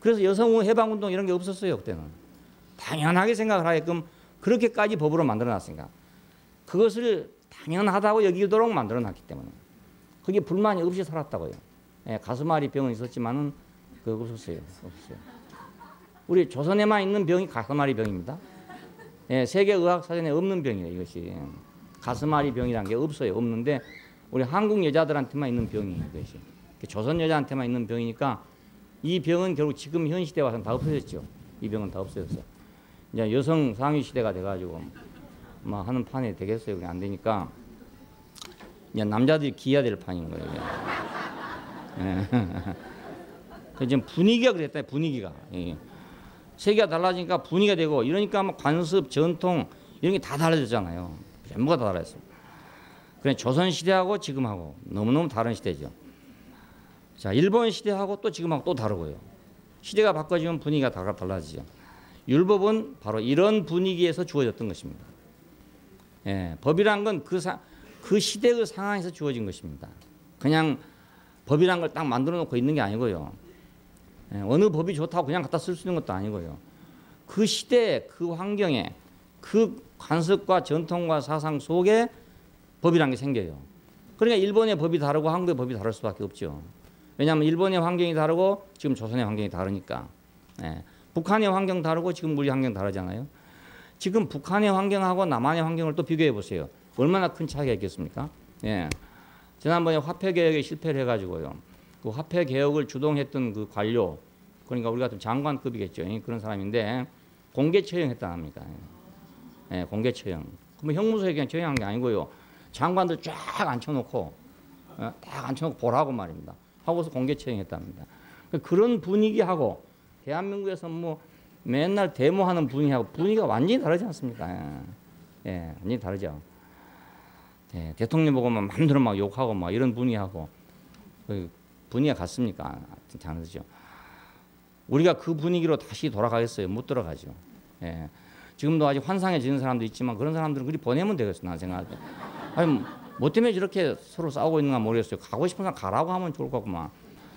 그래서 여성 해방운동 이런 게 없었어요. 그때는. 당연하게 생각을 하게끔 그렇게까지 법으로 만들어놨으니까. 그것을 당연하다고 여기도록 만들어놨기 때문에. 그게 불만이 없이 살았다고요. 예, 가슴앓이 병은 있었지만은 그거 없었어요. 우리 조선에만 있는 병이 가슴앓이 병입니다. 예, 세계 의학 사전에 없는 병이에요. 이것이 가슴앓이 병이라는 게 없어요. 없는데 우리 한국 여자들한테만 있는 병이에요. 이것이 조선 여자한테만 있는 병이니까 이 병은 결국 지금 현 시대 와서는 다 없어졌죠. 이 병은 다 없어졌어. 이제 여성 상위 시대가 돼가지고 뭐 하는 판에 되겠어요. 그냥 안 되니까 이제 남자들이 기해야 될 판인 거예요. 예. 그 지금 분위기가 그랬다. 분위기가. 예. 세계가 달라지니까 분위기가 되고 이러니까 뭐 관습, 전통 이런 게 다 달라졌잖아요. 전부가 다 달라졌어요. 그래 조선 시대하고 지금하고 너무너무 다른 시대죠. 자, 일본 시대하고 또 지금하고 또 다르고요. 시대가 바꿔지면 분위기가 다 달라지죠. 율법은 바로 이런 분위기에서 주어졌던 것입니다. 예, 법이란 건 그 시대의 상황에서 주어진 것입니다. 그냥 법이란 걸 딱 만들어 놓고 있는 게 아니고요. 예, 어느 법이 좋다고 그냥 갖다 쓸 수 있는 것도 아니고요. 그 시대, 그 환경에 그 관습과 전통과 사상 속에 법이란 게 생겨요. 그러니까 일본의 법이 다르고 한국의 법이 다를 수밖에 없죠. 왜냐하면 일본의 환경이 다르고 지금 조선의 환경이 다르니까. 예, 북한의 환경 다르고 지금 우리 환경 다르잖아요. 지금 북한의 환경하고 남한의 환경을 또 비교해 보세요. 얼마나 큰 차이가 있겠습니까? 예. 지난번에 화폐 개혁에 실패를 해가지고요. 그 화폐 개혁을 주동했던 그 관료, 그러니까 우리 같은 장관급이겠죠. 그런 사람인데 공개 처형했다 합니까? 예, 공개 처형. 그러면 형무소에 그냥 처형한 게 아니고요. 장관들 쫙 앉혀놓고 딱 앉혀놓고 보라고 말입니다. 하고서 공개 처형했답니다. 그런 분위기하고 대한민국에서 뭐 맨날 데모하는 분위기하고 분위기가 완전히 다르지 않습니까? 예, 완전히 다르죠. 예, 대통령 보고 막 마음대로 막 욕하고 막 이런 분위기하고 분위기가 같습니까? 다르죠. 우리가 그 분위기로 다시 돌아가겠어요? 못 돌아가죠. 예. 지금도 아직 환상해지는 사람도 있지만 그런 사람들은 그리 보내면 되겠어. 난 생각할 때. 아니, 뭐 때문에 저렇게 서로 싸우고 있는가 모르겠어요. 가고 싶은 사람 가라고 하면 좋을 것 같구만.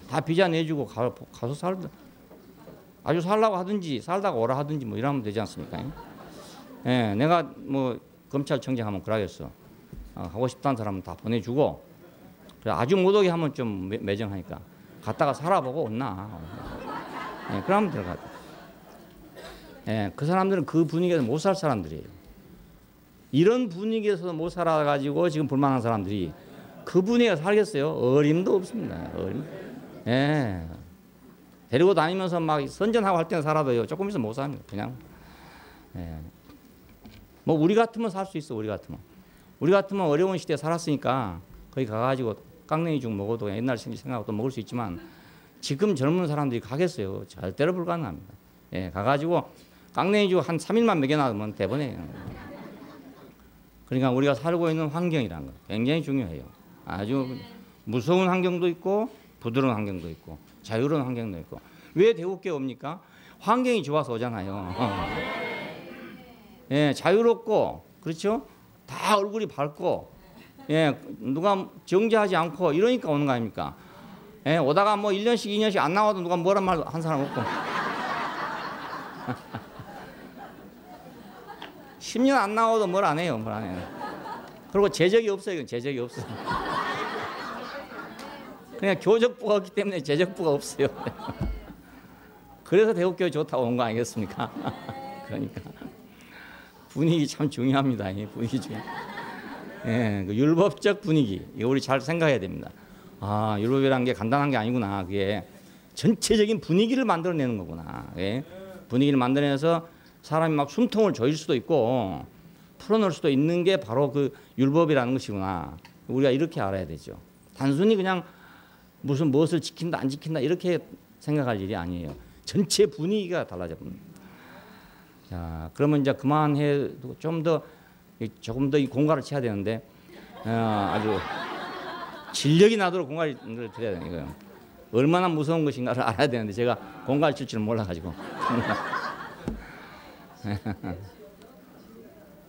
다 비자 내주고 가서 아주 살라고 하든지 살다가 오라 하든지 뭐 이러면 되지 않습니까? 예, 내가 뭐 검찰청장 하면 그러겠어. 가고 싶다는 사람은 다 보내주고 아주 못 오게 하면 좀 매정하니까 갔다가 살아보고 온나. 예, 그러면 들어가. 예, 그 사람들은 그 분위기에서 못 살 사람들이에요. 이런 분위기에서 못 살아가지고 지금 불만한 사람들이 그 분위기가 살겠어요? 어림도 없습니다. 예. 데리고 다니면서 막 선전하고 할 때는 살아도요. 조금 있으면 못 삽니다. 그냥. 예. 뭐 우리 같으면 살 수 있어. 우리 같으면 어려운 시대에 살았으니까 거기 가가지고 깡냉이 죽 먹어도 옛날 생각하고 또 먹을 수 있지만 지금 젊은 사람들이 가겠어요. 절대로 불가능합니다. 예, 가가지고 깡냉이 죽 한 3일만 먹여놔두면 대번에. 그러니까 우리가 살고 있는 환경이라는 거 굉장히 중요해요. 아주 무서운 환경도 있고 부드러운 환경도 있고 자유로운 환경도 있고. 왜 대국교회 옵니까? 환경이 좋아서 오잖아요. 예, 자유롭고 그렇죠? 다 얼굴이 밝고 예, 누가 정죄하지 않고 이러니까 오는 거 아닙니까? 예, 오다가 뭐 1년씩 2년씩 안 나와도 누가 뭐란 말 한 사람 없고 10년 안 나와도 뭘 안 해요. 그리고 재적이 없어요. 이건 재적이 없어. 그냥 교적부가 없기 때문에 재적부가 없어요. 그래서 대국교회 좋다고 온 거 아니겠습니까? 그러니까 분위기 참 중요합니다. 분위기 중요. 예, 그 율법적 분위기 이거 우리 잘 생각해야 됩니다. 아, 율법이라는 게 간단한 게 아니구나. 그게 전체적인 분위기를 만들어내는 거구나. 예? 분위기를 만들어내서 사람이 막 숨통을 조일 수도 있고 풀어놓을 수도 있는 게 바로 그 율법이라는 것이구나. 우리가 이렇게 알아야 되죠. 단순히 그냥 무슨 무엇을 지킨다 안 지킨다 이렇게 생각할 일이 아니에요. 전체 분위기가 달라져 버립니다. 자, 그러면 이제 그만해 조금 더 이 공갈을 쳐야 되는데 아주 진력이 나도록 공갈을 드려야 되는 거예요. 얼마나 무서운 것인가를 알아야 되는데 제가 공갈 칠 줄 몰라가지고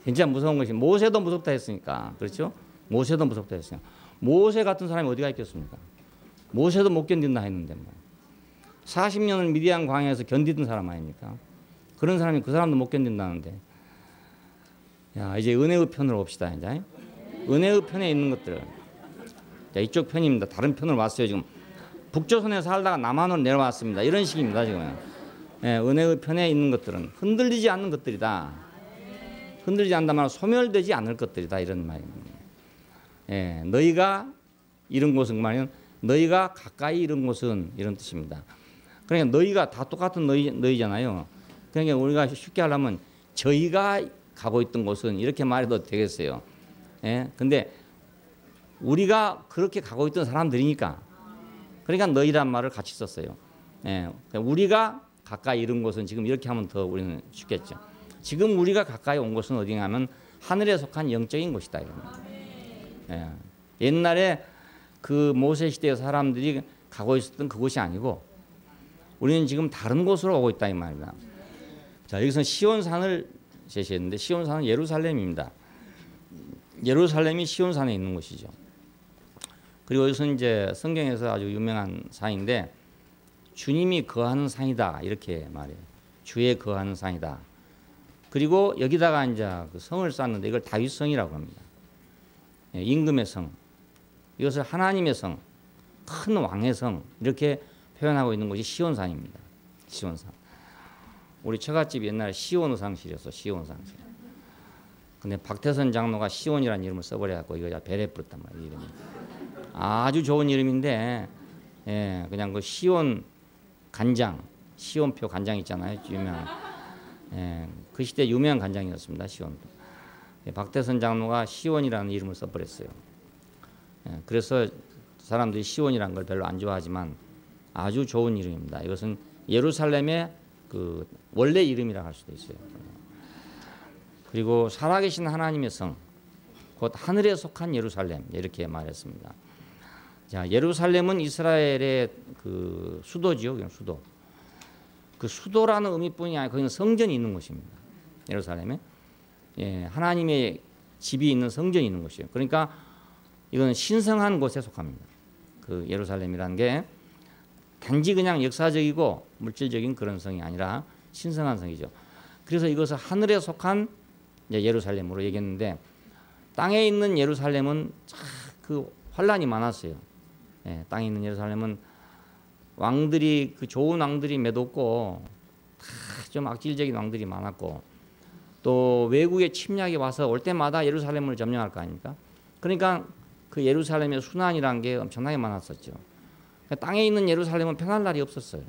진짜 무서운 것이 모세도 무섭다 했으니까 그렇죠? 모세도 무섭다 했어요. 모세 같은 사람이 어디가 있겠습니까? 모세도 못 견딘다 했는데 뭐 40년을 미디안 광야에서 견디던 사람 아닙니까? 그런 사람이 그 사람도 못 견딘다는데 야 이제 은혜의 편으로 봅시다. 이제 은혜의 편에 있는 것들 자, 이쪽 편입니다. 다른 편으로 왔어요. 지금 북조선에 살다가 남한으로 내려왔습니다. 이런 식입니다. 지금 예, 은혜의 편에 있는 것들은 흔들리지 않는 것들이다. 흔들리지 않는다 말은 소멸되지 않을 것들이다. 이런 말입니다. 예, 너희가 이런 곳은 말이면 너희가 가까이 이런 곳은 이런 뜻입니다. 그러니까 너희가 다 똑같은 너희잖아요. 그러니까 우리가 쉽게 하려면 저희가 가고 있던 곳은 이렇게 말해도 되겠어요. 예, 근데 우리가 그렇게 가고 있던 사람들이니까. 그러니까 너희란 말을 같이 썼어요. 예, 우리가 가까이 이른 곳은 지금 이렇게 하면 더 우리는 쉽겠죠. 지금 우리가 가까이 온 곳은 어디냐 하면 하늘에 속한 영적인 곳이다. 예, 옛날에 그 모세 시대의 사람들이 가고 있었던 그곳이 아니고 우리는 지금 다른 곳으로 오고 있다 이 말입니다. 자, 여기서 시온산을 제시했는데 시온산은 예루살렘입니다. 예루살렘이 시온산에 있는 곳이죠. 그리고 여기서 이제 성경에서 아주 유명한 산인데 주님이 거하는 산이다 이렇게 말해요. 주의 거하는 산이다. 그리고 여기다가 이제 그 성을 쌓는데 이걸 다윗성이라고 합니다. 예, 임금의 성. 이것을 하나님의 성, 큰 왕의 성 이렇게 표현하고 있는 곳이 시온산입니다. 시온산. 우리 처갓집 옛날에 시온의상실이었어. 시온상실. 근데 박태선 장로가 시온이라는 이름을 써버려갖고 이거 배려 뿌렸단 말이에요. 이름이. 아주 좋은 이름인데 예, 그냥 그 시온 간장, 시온표 간장 있잖아요. 유명한. 예, 그 시대 유명한 간장이었습니다. 시온도. 예, 박태선 장로가 시온이라는 이름을 써버렸어요. 예, 그래서 사람들이 시온이라는 걸 별로 안 좋아하지만 아주 좋은 이름입니다. 이것은 예루살렘의 그 원래 이름이라 할 수도 있어요. 그리고 살아계신 하나님의 성, 곧 하늘에 속한 예루살렘 이렇게 말했습니다. 자, 예루살렘은 이스라엘의 그 수도지요, 수도. 그 수도라는 의미뿐이 아니라 거기는 성전이 있는 곳입니다. 예루살렘에 예, 하나님의 집이 있는 성전이 있는 곳이에요. 그러니까 이건 신성한 곳에 속합니다. 그 예루살렘이라는 게 단지 그냥 역사적이고 물질적인 그런 성이 아니라 신성한 성이죠. 그래서 이것을 하늘에 속한 이제 예루살렘으로 얘기했는데 땅에 있는 예루살렘은 그 환란이 많았어요. 예, 땅에 있는 예루살렘은 왕들이 그 좋은 왕들이 몇 없고 다 좀 악질적인 왕들이 많았고 또 외국의 침략이 와서 올 때마다 예루살렘을 점령할 거 아닙니까? 그러니까 그 예루살렘의 순환이라는 게 엄청나게 많았었죠. 땅에 있는 예루살렘은 편할 날이 없었어요.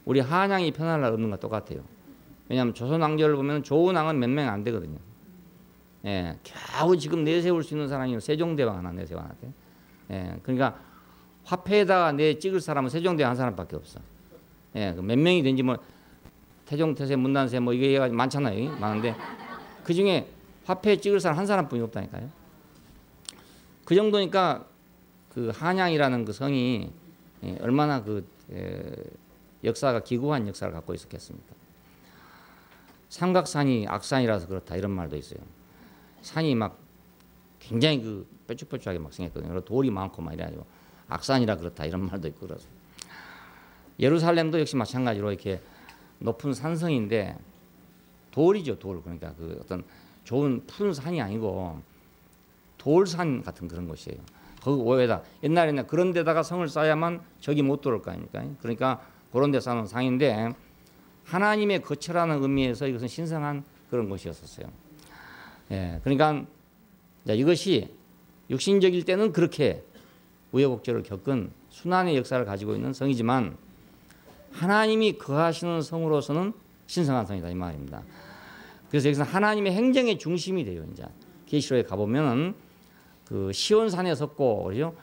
우리 한양이 편할 날 없는 것 똑같아요. 왜냐하면 조선 왕조를 보면 좋은 왕은 몇 명 안 되거든요. 예, 겨우 지금 내세울 수 있는 사람이 세종대왕 하나 내세워 놨대. 예, 그러니까 화폐에다가 내 찍을 사람은 세종대왕 한 사람밖에 없어. 예, 몇 명이 된지 뭐 태종, 태세, 문단세 뭐 이게 많잖아요. 많은데 그 중에 화폐에 찍을 사람 한 사람뿐이 없다니까요. 그 정도니까 그 한양이라는 그 성이 얼마나 그 역사가 기구한 역사를 갖고 있었겠습니까? 삼각산이 악산이라서 그렇다 이런 말도 있어요. 산이 막 굉장히 그 뾰족뾰족하게 막 생겼거든요. 돌이 많고 막 이래가지고 악산이라 그렇다 이런 말도 있고 그래서 예루살렘도 역시 마찬가지로 이렇게 높은 산성인데 돌이죠, 돌. 그러니까 그 어떤 좋은 푸른 산이 아니고 돌산 같은 그런 곳이에요. 거기 오해다. 옛날에는 그런 데다가 성을 쌓아야만 적이 못 들어올 거 아닙니까? 그러니까 그런 데 쌓는 상인데 하나님의 거처라는 의미에서 이것은 신성한 그런 곳이었었어요. 예, 그러니까 이것이 육신적일 때는 그렇게 우여곡절을 겪은 순환의 역사를 가지고 있는 성이지만 하나님이 거하시는 성으로서는 신성한 성이다 이 말입니다. 그래서 여기서 하나님의 행정의 중심이 돼요. 이제 계시록에 가보면은 그 시온산에 섰고, 그죠?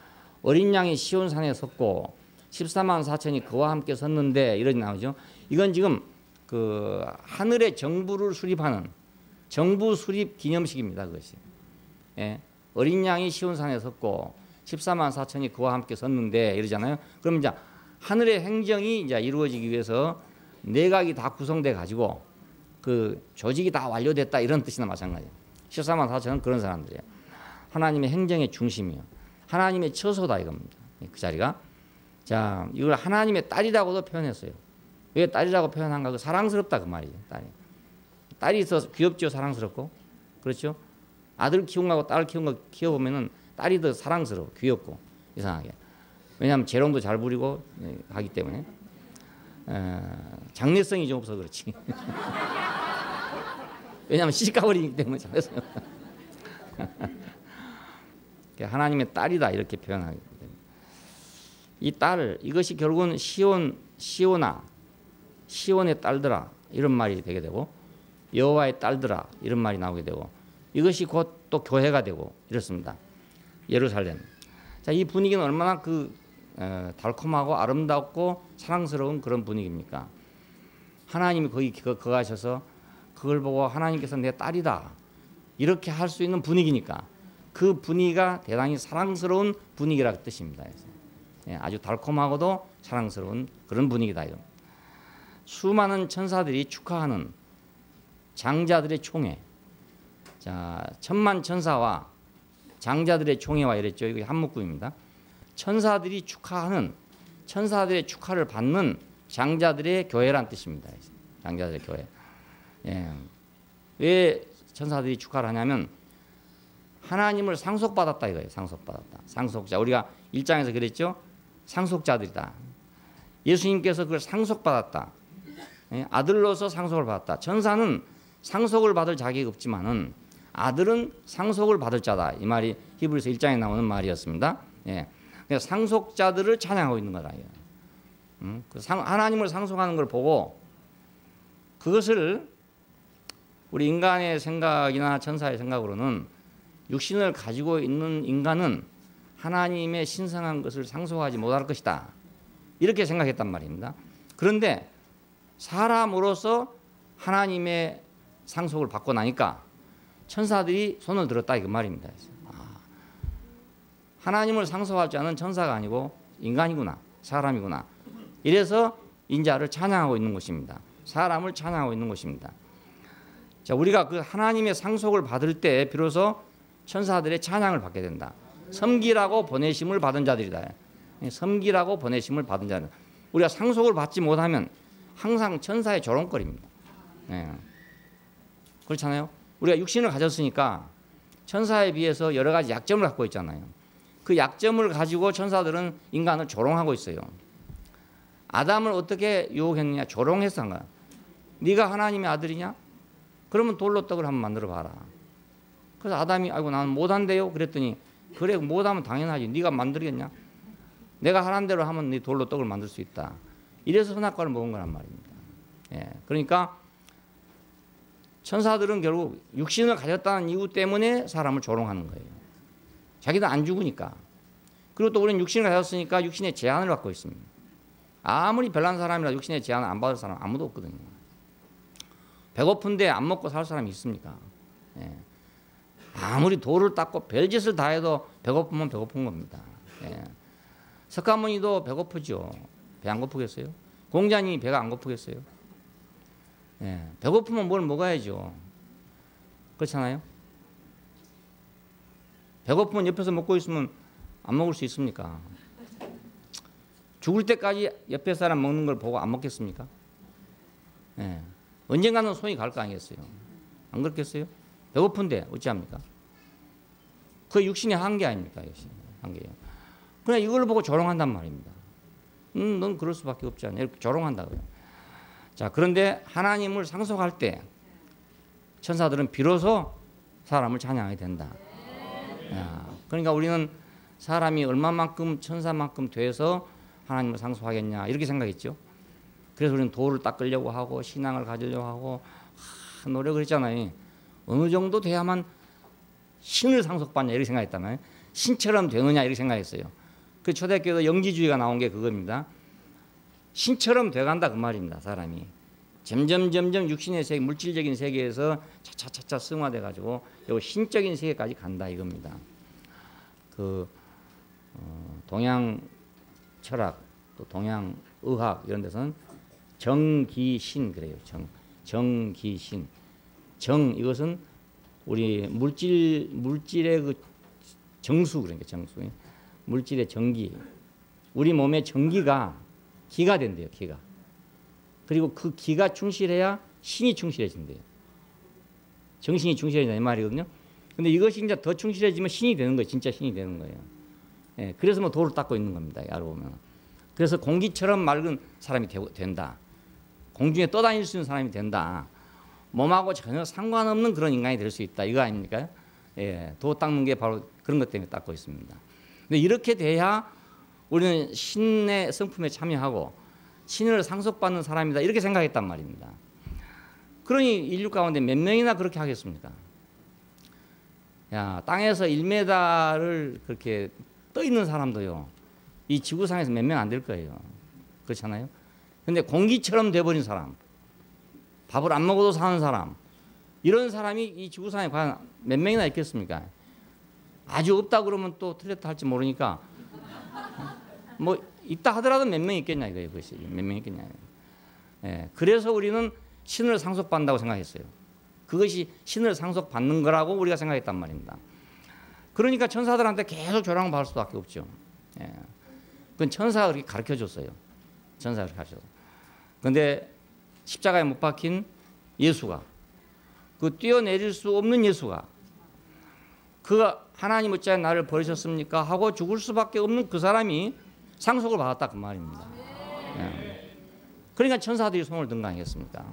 어린 양이 시온산에 섰고 14만 4천이 그와 함께 섰는데 이런 나오죠. 이건 지금 그 하늘의 정부를 수립하는 정부 수립 기념식입니다. 그것이. 예. 어린 양이 시온산에 섰고 14만 4천이 그와 함께 섰는데 이러잖아요. 그럼 이제 하늘의 행정이 이제 이루어지기 위해서 내각이 다 구성돼 가지고 그 조직이 다 완료됐다 이런 뜻이나 마찬가지예요. 14만 4천은 그런 사람들이에요. 하나님의 행정의 중심이요. 하나님의 처소다 이겁니다. 그 자리가. 자, 이걸 하나님의 딸이라고도 표현했어요. 왜 딸이라고 표현한가? 그 사랑스럽다 그 말이죠. 딸이 있어서 귀엽죠, 사랑스럽고. 그렇죠? 아들 키운 거하고 딸 키운 거 키워보면은 딸이 더 사랑스러워, 귀엽고 이상하게. 왜냐하면 재롱도 잘 부리고 하기 때문에 장래성이 좀 없어 그렇지. 왜냐하면 시집가버리기 때문에 장래성이 없다. 하나님의 딸이다 이렇게 표현하기 때문에 이 딸 이것이 결국은 시온아 시온의 딸들아 이런 말이 되게 되고 여호와의 딸들아 이런 말이 나오게 되고 이것이 곧 또 교회가 되고 이렇습니다. 예루살렘. 자, 이 분위기는 얼마나 달콤하고 아름답고 사랑스러운 그런 분위기입니까? 하나님이 거기 거하셔서 그걸 보고 하나님께서 내 딸이다 이렇게 할 수 있는 분위기니까 그 분위기가 대단히 사랑스러운 분위기라는 뜻입니다. 아주 달콤하고도 사랑스러운 그런 분위기다. 수많은 천사들이 축하하는 장자들의 총회. 자, 천만 천사와 장자들의 총회와 이랬죠. 이거 한묶음입니다. 천사들이 축하하는, 천사들의 축하를 받는 장자들의 교회란 뜻입니다. 장자들의 교회. 예. 왜 천사들이 축하를 하냐면 하나님을 상속받았다 이거예요. 상속받았다. 상속자. 우리가 1장에서 그랬죠. 상속자들이다. 예수님께서 그걸 상속받았다. 예? 아들로서 상속을 받았다. 천사는 상속을 받을 자격이 없지만은 아들은 상속을 받을 자다. 이 말이 히브리서 1장에 나오는 말이었습니다. 예. 그러니까 상속자들을 찬양하고 있는 거다. 하나님을 상속하는 걸 보고 그것을 우리 인간의 생각이나 천사의 생각으로는 육신을 가지고 있는 인간은 하나님의 신성한 것을 상속하지 못할 것이다. 이렇게 생각했단 말입니다. 그런데 사람으로서 하나님의 상속을 받고 나니까 천사들이 손을 들었다 그 말입니다. 하나님을 상속하지 않은 천사가 아니고 인간이구나, 사람이구나. 이래서 인자를 찬양하고 있는 것입니다. 사람을 찬양하고 있는 것입니다. 자, 우리가 그 하나님의 상속을 받을 때 비로소 천사들의 찬양을 받게 된다. 섬기라고 보내심을 받은 자들이다. 섬기라고 보내심을 받은 자들. 우리가 상속을 받지 못하면 항상 천사의 조롱거리입니다. 네. 그렇잖아요. 우리가 육신을 가졌으니까 천사에 비해서 여러 가지 약점을 갖고 있잖아요. 그 약점을 가지고 천사들은 인간을 조롱하고 있어요. 아담을 어떻게 유혹했느냐? 조롱해서 한 거야. 네가 하나님의 아들이냐? 그러면 돌로 떡을 한번 만들어 봐라. 그래서 아담이 아이고 나는 못한대요. 그랬더니 그래 못하면 당연하지. 네가 만들겠냐? 내가 하라는 대로 하면 네 돌로 떡을 만들 수 있다. 이래서 선악과를 먹은 거란 말입니다. 예, 그러니까 천사들은 결국 육신을 가졌다는 이유 때문에 사람을 조롱하는 거예요. 자기도 안 죽으니까. 그리고 또 우리는 육신을 가졌으니까 육신의 제한을 받고 있습니다. 아무리 별난 사람이라 육신의 제한을 안 받을 사람 아무도 없거든요. 배고픈데 안 먹고 살 사람이 있습니까? 예. 아무리 돌을 닦고 별짓을 다 해도 배고프면 배고픈 겁니다. 예. 석가모니도 배고프죠. 배 안 고프겠어요? 공자님이 배가 안 고프겠어요? 예. 배고프면 뭘 먹어야죠. 그렇잖아요? 배고프면 옆에서 먹고 있으면 안 먹을 수 있습니까? 죽을 때까지 옆에 사람 먹는 걸 보고 안 먹겠습니까? 예. 언젠가는 손이 갈 거 아니겠어요? 안 그렇겠어요? 배고픈데 어찌합니까? 그 육신의 한계 아닙니까? 한계예요. 그냥 이걸 보고 조롱한단 말입니다. 넌 그럴 수밖에 없지 않냐? 이렇게 조롱한다고요. 자, 그런데 하나님을 상속할 때 천사들은 비로소 사람을 찬양하게 된다. 야, 그러니까 우리는 사람이 얼마만큼 천사만큼 돼서 하나님을 상속하겠냐 이렇게 생각했죠. 그래서 우리는 도를 닦으려고 하고 신앙을 가지려고 하고 노력을 했잖아요. 어느 정도 돼야만 신을 상속받냐 이렇게 생각했다면 신처럼 되느냐 이렇게 생각했어요. 그 초대교회도 영지주의가 나온 게 그겁니다. 신처럼 돼간다 그 말입니다. 사람이 점점 육신의 세계, 물질적인 세계에서 차차차차 승화돼 가지고 요 신적인 세계까지 간다 이겁니다. 동양 철학 또 동양 의학 이런 데서는 정기신 그래요. 정기신. 이것은 우리 물질의 그 정수 그러니까 정수. 물질의 전기. 우리 몸의 전기가 기가 된대요. 기가. 그리고 그 기가 충실해야 신이 충실해진대요. 정신이 충실해진다 이 말이거든요. 근데 이것이 이제 더 충실해지면 신이 되는 거예요. 진짜 신이 되는 거예요. 예, 그래서 뭐 돌을 닦고 있는 겁니다. 알고 보면. 그래서 공기처럼 맑은 사람이 된다. 공중에 떠다닐 수 있는 사람이 된다. 몸하고 전혀 상관없는 그런 인간이 될 수 있다. 이거 아닙니까? 예, 도 닦는 게 바로 그런 것 때문에 닦고 있습니다. 근데 이렇게 돼야 우리는 신의 성품에 참여하고 신을 상속받는 사람이다. 이렇게 생각했단 말입니다. 그러니 인류 가운데 몇 명이나 그렇게 하겠습니까? 야, 땅에서 1m를 그렇게 떠 있는 사람도요, 이 지구상에서 몇 명 안 될 거예요. 그렇잖아요. 근데 공기처럼 돼버린 사람, 밥을 안 먹어도 사는 사람, 이런 사람이 이 지구상에 과연 몇 명이나 있겠습니까? 아주 없다 그러면 또 틀렸다 할지 모르니까 뭐 있다 하더라도 몇 명 있겠냐 이거예요. 그것이 몇 명 있겠냐. 예, 그래서 우리는 신을 상속받는다고 생각했어요. 그것이 신을 상속받는 거라고 우리가 생각했단 말입니다. 그러니까 천사들한테 계속 조랑을 받을 수밖에 없죠. 예. 그건 천사가 그렇게 가르쳐줬어요. 천사가 그렇게 가르쳐줬어요. 그런데 십자가에 못 박힌 예수가, 그 뛰어내릴 수 없는 예수가, 그가 하나님 어찌하여 나를 버리셨습니까? 하고 죽을 수밖에 없는 그 사람이 상속을 받았다 그 말입니다. 예. 그러니까 천사들이 손을 든 거 아니겠습니까?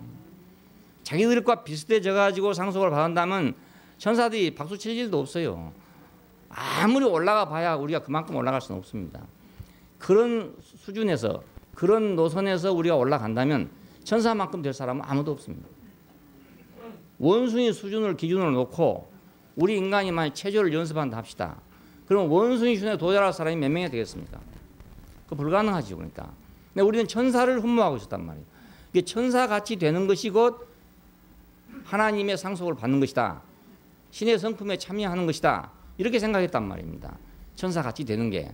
자기들과 비슷해져 가지고 상속을 받는다면 천사들이 박수 칠 일도 없어요. 아무리 올라가 봐야 우리가 그만큼 올라갈 수는 없습니다. 그런 수준에서, 그런 노선에서 우리가 올라간다면 천사만큼 될 사람은 아무도 없습니다. 원숭이 수준을 기준으로 놓고 우리 인간이 만약 체조를 연습한다 합시다. 그럼 원숭이 수준에 도달할 사람이 몇 명이 되겠습니까? 그 불가능하죠. 그러니까. 근데 우리는 천사를 흠모하고 있었단 말이에요. 이게 천사같이 되는 것이 곧 하나님의 상속을 받는 것이다. 신의 성품에 참여하는 것이다. 이렇게 생각했단 말입니다. 천사같이 되는 게.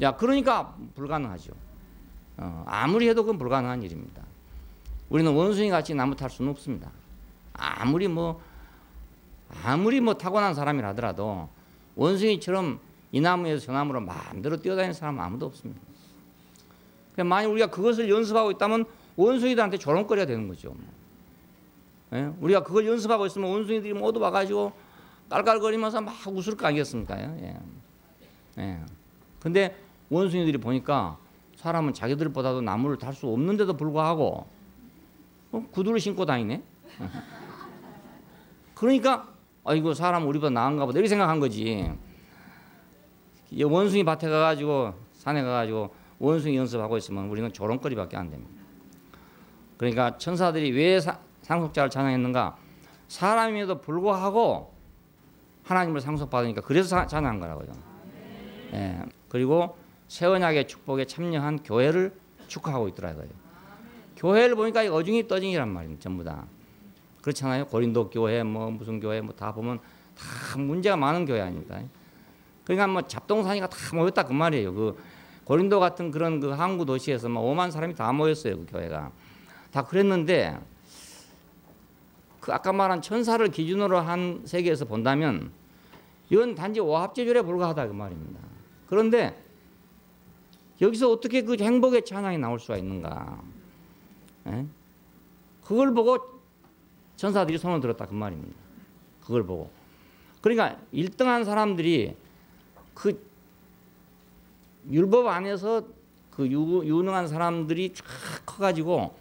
야, 그러니까 불가능하죠. 아무리 해도 그건 불가능한 일입니다. 우리는 원숭이같이 나무 탈 수는 없습니다. 아무리 뭐 타고난 사람이라 하더라도 원숭이처럼 이 나무에서 저 나무로 마음대로 뛰어다니는 사람은 아무도 없습니다. 만약 우리가 그것을 연습하고 있다면 원숭이들한테 조롱거리가 되는 거죠. 예? 우리가 그걸 연습하고 있으면 원숭이들이 모두 와가지고 깔깔거리면서 막 웃을 거 아니겠습니까? 예. 예. 근데 원숭이들이 보니까 사람은 자기들보다도 나무를 탈 수 없는데도 불구하고 구두를 신고 다니네. 그러니까 이거 사람 우리보다 나은가 보다 이렇게 생각한 거지. 원숭이 밭에 가가지고 산에 가가지고 원숭이 연습하고 있으면 우리는 조롱거리밖에 안 됩니다. 그러니까 천사들이 왜 상속자를 찬양했는가? 사람임에도 불구하고 하나님을 상속받으니까 그래서 찬양한 거라고요. 예. 그리고 새 언약의 축복에 참여한 교회를 축하하고 있더라고요. 교회를 보니까 어중이 떠중이란 말입니다. 전부 다. 그렇잖아요. 고린도 교회 뭐 무슨 교회 뭐 다 보면 다 문제가 많은 교회 아닙니까? 그러니까 뭐 잡동사니가 다 모였다 그 말이에요. 그 고린도 같은 그런 그 항구 도시에서 막 5만 사람이 다 모였어요. 그 교회가. 다 그랬는데 그 아까 말한 천사를 기준으로 한 세계에서 본다면 이건 단지 오합지졸에 불과하다 그 말입니다. 그런데 여기서 어떻게 그 행복의 찬양이 나올 수가 있는가? 에? 그걸 보고 천사들이 손을 들었다 그 말입니다. 그걸 보고. 그러니까 1등한 사람들이 그 율법 안에서 그 유능한 사람들이 쫙 커가지고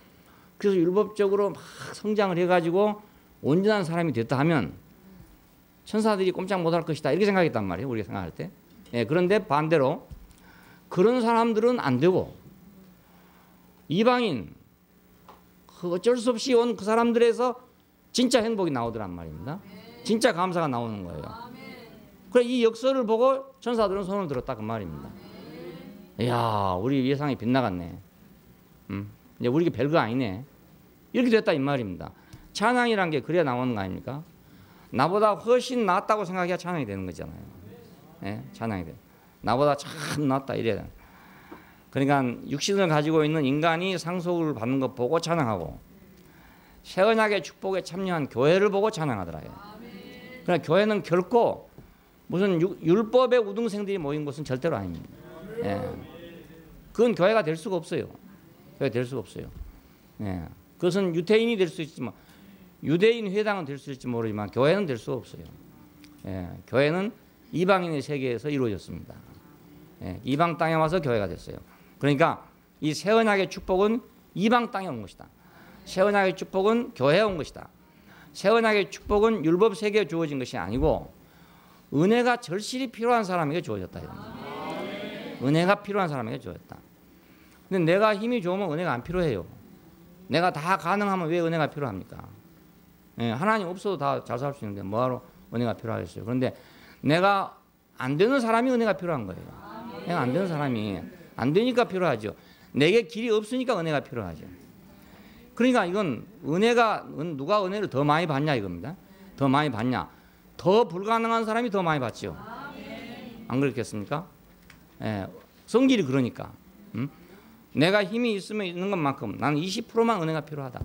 그래서 율법적으로 막 성장을 해가지고 온전한 사람이 됐다 하면 천사들이 꼼짝 못할 것이다 이렇게 생각했단 말이에요. 우리가 생각할 때. 예, 그런데 반대로 그런 사람들은 안 되고 이방인 그 어쩔 수 없이 온 그 사람들에서 진짜 행복이 나오더란 말입니다. 진짜 감사가 나오는 거예요. 그래 이 역설을 보고 천사들은 손을 들었다 그 말입니다. 이야, 우리 예상이 빗나갔네. 이제 우리게 별거 아니네. 이렇게 됐다 이 말입니다. 찬양이란 게 그래야 나오는 거 아닙니까? 나보다 훨씬 낫다고 생각해야 찬양이 되는 거잖아요. 예? 찬양이 돼. 나보다 참 낫다 이래야 돼. 그러니까 육신을 가지고 있는 인간이 상속을 받는 것 보고 찬양하고 새 언약의 축복에 참여한 교회를 보고 찬양하더라고요. 그러나 교회는 결코 무슨 율법의 우등생들이 모인 곳은 절대로 아닙니다. 예. 그건 교회가 될 수가 없어요. 교회가 될 수가 없어요. 예. 그것은 유태인이 될 수 있지만 유대인 회당은 될 수 있을지 모르지만 교회는 될 수가 없어요. 예. 교회는 이방인의 세계에서 이루어졌습니다. 예. 이방 땅에 와서 교회가 됐어요. 그러니까 이 새 언약의 축복은 이방 땅에 온 것이다. 새 언약의 축복은 교회에 온 것이다. 새 언약의 축복은 율법 세계에 주어진 것이 아니고 은혜가 절실히 필요한 사람에게 주어졌다. 은혜가 필요한 사람에게 주어졌다. 근데 내가 힘이 좋으면 은혜가 안 필요해요. 내가 다 가능하면 왜 은혜가 필요합니까? 예, 하나님 없어도 다 잘 살 수 있는데 뭐하러 은혜가 필요하겠어요. 그런데 내가 안 되는 사람이 은혜가 필요한 거예요. 내가 안 되는 사람이 안 되니까 필요하죠. 내게 길이 없으니까 은혜가 필요하죠. 그러니까 이건 은혜가 누가 은혜를 더 많이 받냐 이겁니다. 더 많이 받냐. 더 불가능한 사람이 더 많이 받죠. 안 그렇겠습니까? 예, 성질이 그러니까. 내가 힘이 있으면 있는 것만큼 나는 20%만 은혜가 필요하다.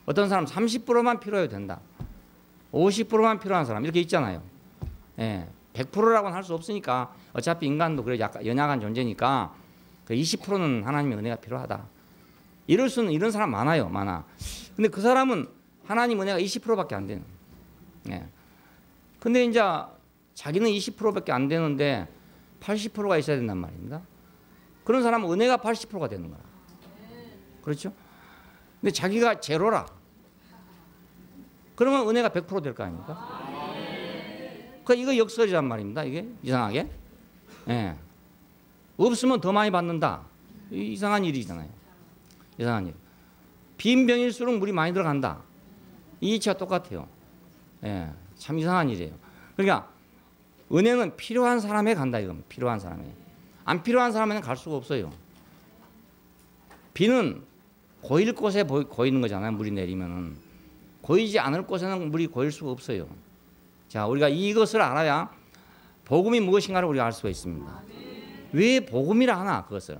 어떤 사람 30%만 필요해도 된다. 50%만 필요한 사람 이렇게 있잖아요. 예, 100%라고는 할 수 없으니까 어차피 인간도 그래 약간 연약한 존재니까 그 20%는 하나님의 은혜가 필요하다. 이럴 수는 이런 사람 많아요, 많아. 근데 그 사람은 하나님 은혜가 20%밖에 안 되는. 예. 근데 이제 자기는 20%밖에 안 되는데 80%가 있어야 된단 말입니다. 그런 사람은 은혜가 80%가 되는 거야. 그렇죠? 근데 자기가 제로라. 그러면 은혜가 100% 될 거 아닙니까? 그러니까 이거 역설이란 말입니다. 이게 이상하게. 예. 없으면 더 많이 받는다. 이상한 일이잖아요. 이상한 일. 빈 병일수록 물이 많이 들어간다. 이 이치가 똑같아요. 예. 참 이상한 일이에요. 그러니까 은혜는 필요한 사람에 간다 이겁니다. 필요한 사람에. 안 필요한 사람에는 갈 수가 없어요. 비는 고일 곳에 고이는 거잖아요. 물이 내리면은. 고이지 않을 곳에는 물이 고일 수가 없어요. 자, 우리가 이것을 알아야 복음이 무엇인가를 우리가 알 수가 있습니다. 왜 복음이라 하나 그것을.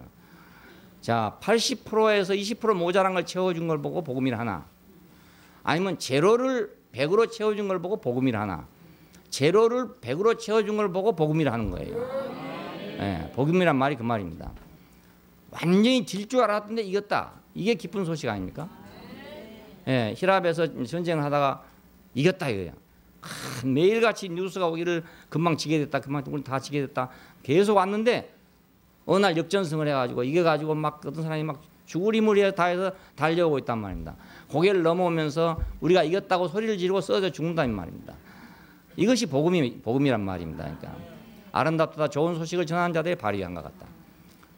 자, 80%에서 20% 모자란 걸 채워준 걸 보고 복음이라 하나. 아니면 제로를 100으로 채워준 걸 보고 복음이라 하나. 제로를 100으로 채워준 걸 보고 복음이라 하는 거예요. 예, 복음이란 말이 그 말입니다. 완전히 질 줄 알았는데 이겼다. 이게 기쁜 소식 아닙니까? 예, 히랍에서 전쟁을 하다가 이겼다 이거야. 매일같이 뉴스가 오기를 금방 지게 됐다. 금방 우리 다 지게 됐다. 계속 왔는데 어느 날 역전승을 해가지고 이겨가지고 막 어떤 사람이 막 죽을 힘을 다해서 달려오고 있단 말입니다. 고개를 넘어오면서 우리가 이겼다고 소리를 지르고 쓰러져 죽는다는 말입니다. 이것이 복음이란 말입니다. 그러니까 아름답다 좋은 소식을 전하는 자들의 발휘한 것 같다.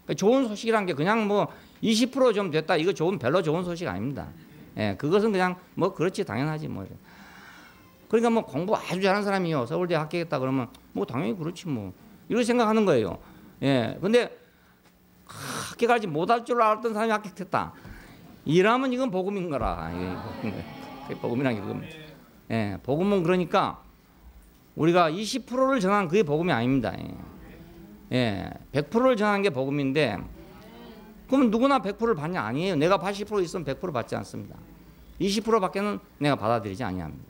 그러니까 좋은 소식이란 게 그냥 뭐 20% 좀 됐다 이거 별로 좋은 소식 아닙니다. 예, 그것은 그냥 뭐 그렇지 당연하지 뭐. 그러니까 뭐 공부 아주 잘하는 사람이요 서울대 합격했다 그러면 뭐 당연히 그렇지 뭐 이렇게 생각하는 거예요. 예, 근데 합격하지 못할 줄 알았던 사람이 합격했다. 이러면 이건 복음인 거라. 복음이란 게 그겁니다. 예, 복음은 그러니까 우리가 20%를 전한 그게 복음이 아닙니다. 예, 100%를 전하는 게 복음인데 그러면 누구나 100%를 받냐? 아니에요. 내가 80% 있으면 100% 받지 않습니다. 20%밖에는 내가 받아들이지 아니합니다.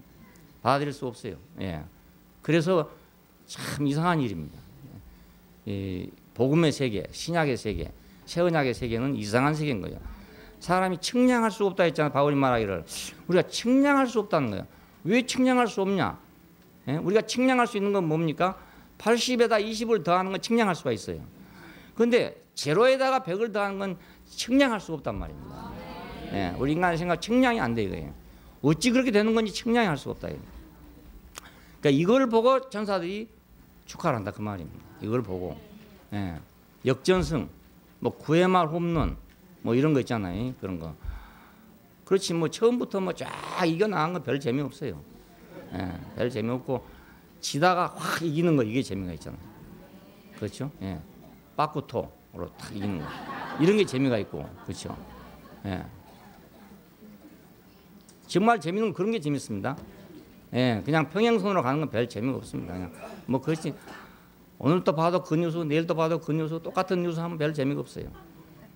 받아들일 수 없어요. 예, 그래서 참 이상한 일입니다. 이 복음의 세계, 신약의 세계, 새언약의 세계는 이상한 세계인 거예요. 사람이 측량할 수 없다 했잖아요. 바울이 말하기를 우리가 측량할 수 없다는 거예요. 왜 측량할 수 없냐? 예? 우리가 측량할 수 있는 건 뭡니까? 80에다 20을 더하는 건 측량할 수가 있어요. 그런데 제로에다가 100을 더하는 건 측량할 수가 없단 말입니다. 예, 우리 인간의 생각 측량이 안 돼 이거예요. 어찌 그렇게 되는 건지 측량이 할 수가 없다. 그러니까 이걸 보고 천사들이 축하를 한다 그 말입니다. 이걸 보고 예, 역전승, 뭐 9회 말 홈런, 뭐 이런 거 있잖아요. 그런 거. 그렇지 뭐 처음부터 뭐 쫙 이겨 나간 건 별 재미 없어요. 예, 별 재미 없고 지다가 확 이기는 거 이게 재미가 있잖아요. 그렇죠? 예, 빠꾸토로 탁 이기는 거 이런 게 재미가 있고 그렇죠? 예. 정말 재미는 그런 게 재밌습니다. 예, 그냥 평행선으로 가는 건 별 재미가 없습니다. 그냥 뭐 그렇지. 오늘 또 봐도 그 뉴스, 내일 또 봐도 그 뉴스, 똑같은 뉴스 하면 별 재미가 없어요.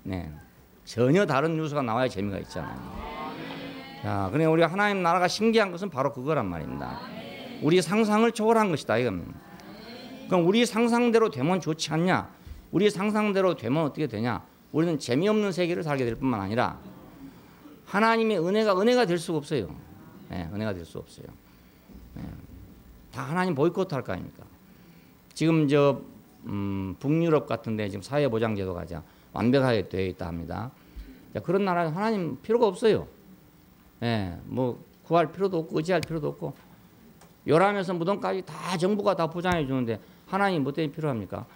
네, 전혀 다른 뉴스가 나와야 재미가 있잖아요. 자, 그러니까 우리가 하나님 나라가 신기한 것은 바로 그거란 말입니다. 우리 상상을 초월한 것이다 이겁니다. 그럼 우리 상상대로 되면 좋지 않냐? 우리 상상대로 되면 어떻게 되냐? 우리는 재미없는 세계를 살게 될 뿐만 아니라 하나님의 은혜가 될 수가 없어요. 네, 은혜가 될 수 없어요. 네, 다 하나님 보이콧 할 거 아닙니까? 지금 북유럽 같은데 지금 사회보장제도가 완벽하게 되어 있다 합니다. 자, 그런 나라에 하나님 필요가 없어요. 예, 뭐 구할 필요도 없고 의지할 필요도 없고 요람에서 무덤까지 다 정부가 다 보장해 주는데 하나님 뭐 때문에 필요합니까?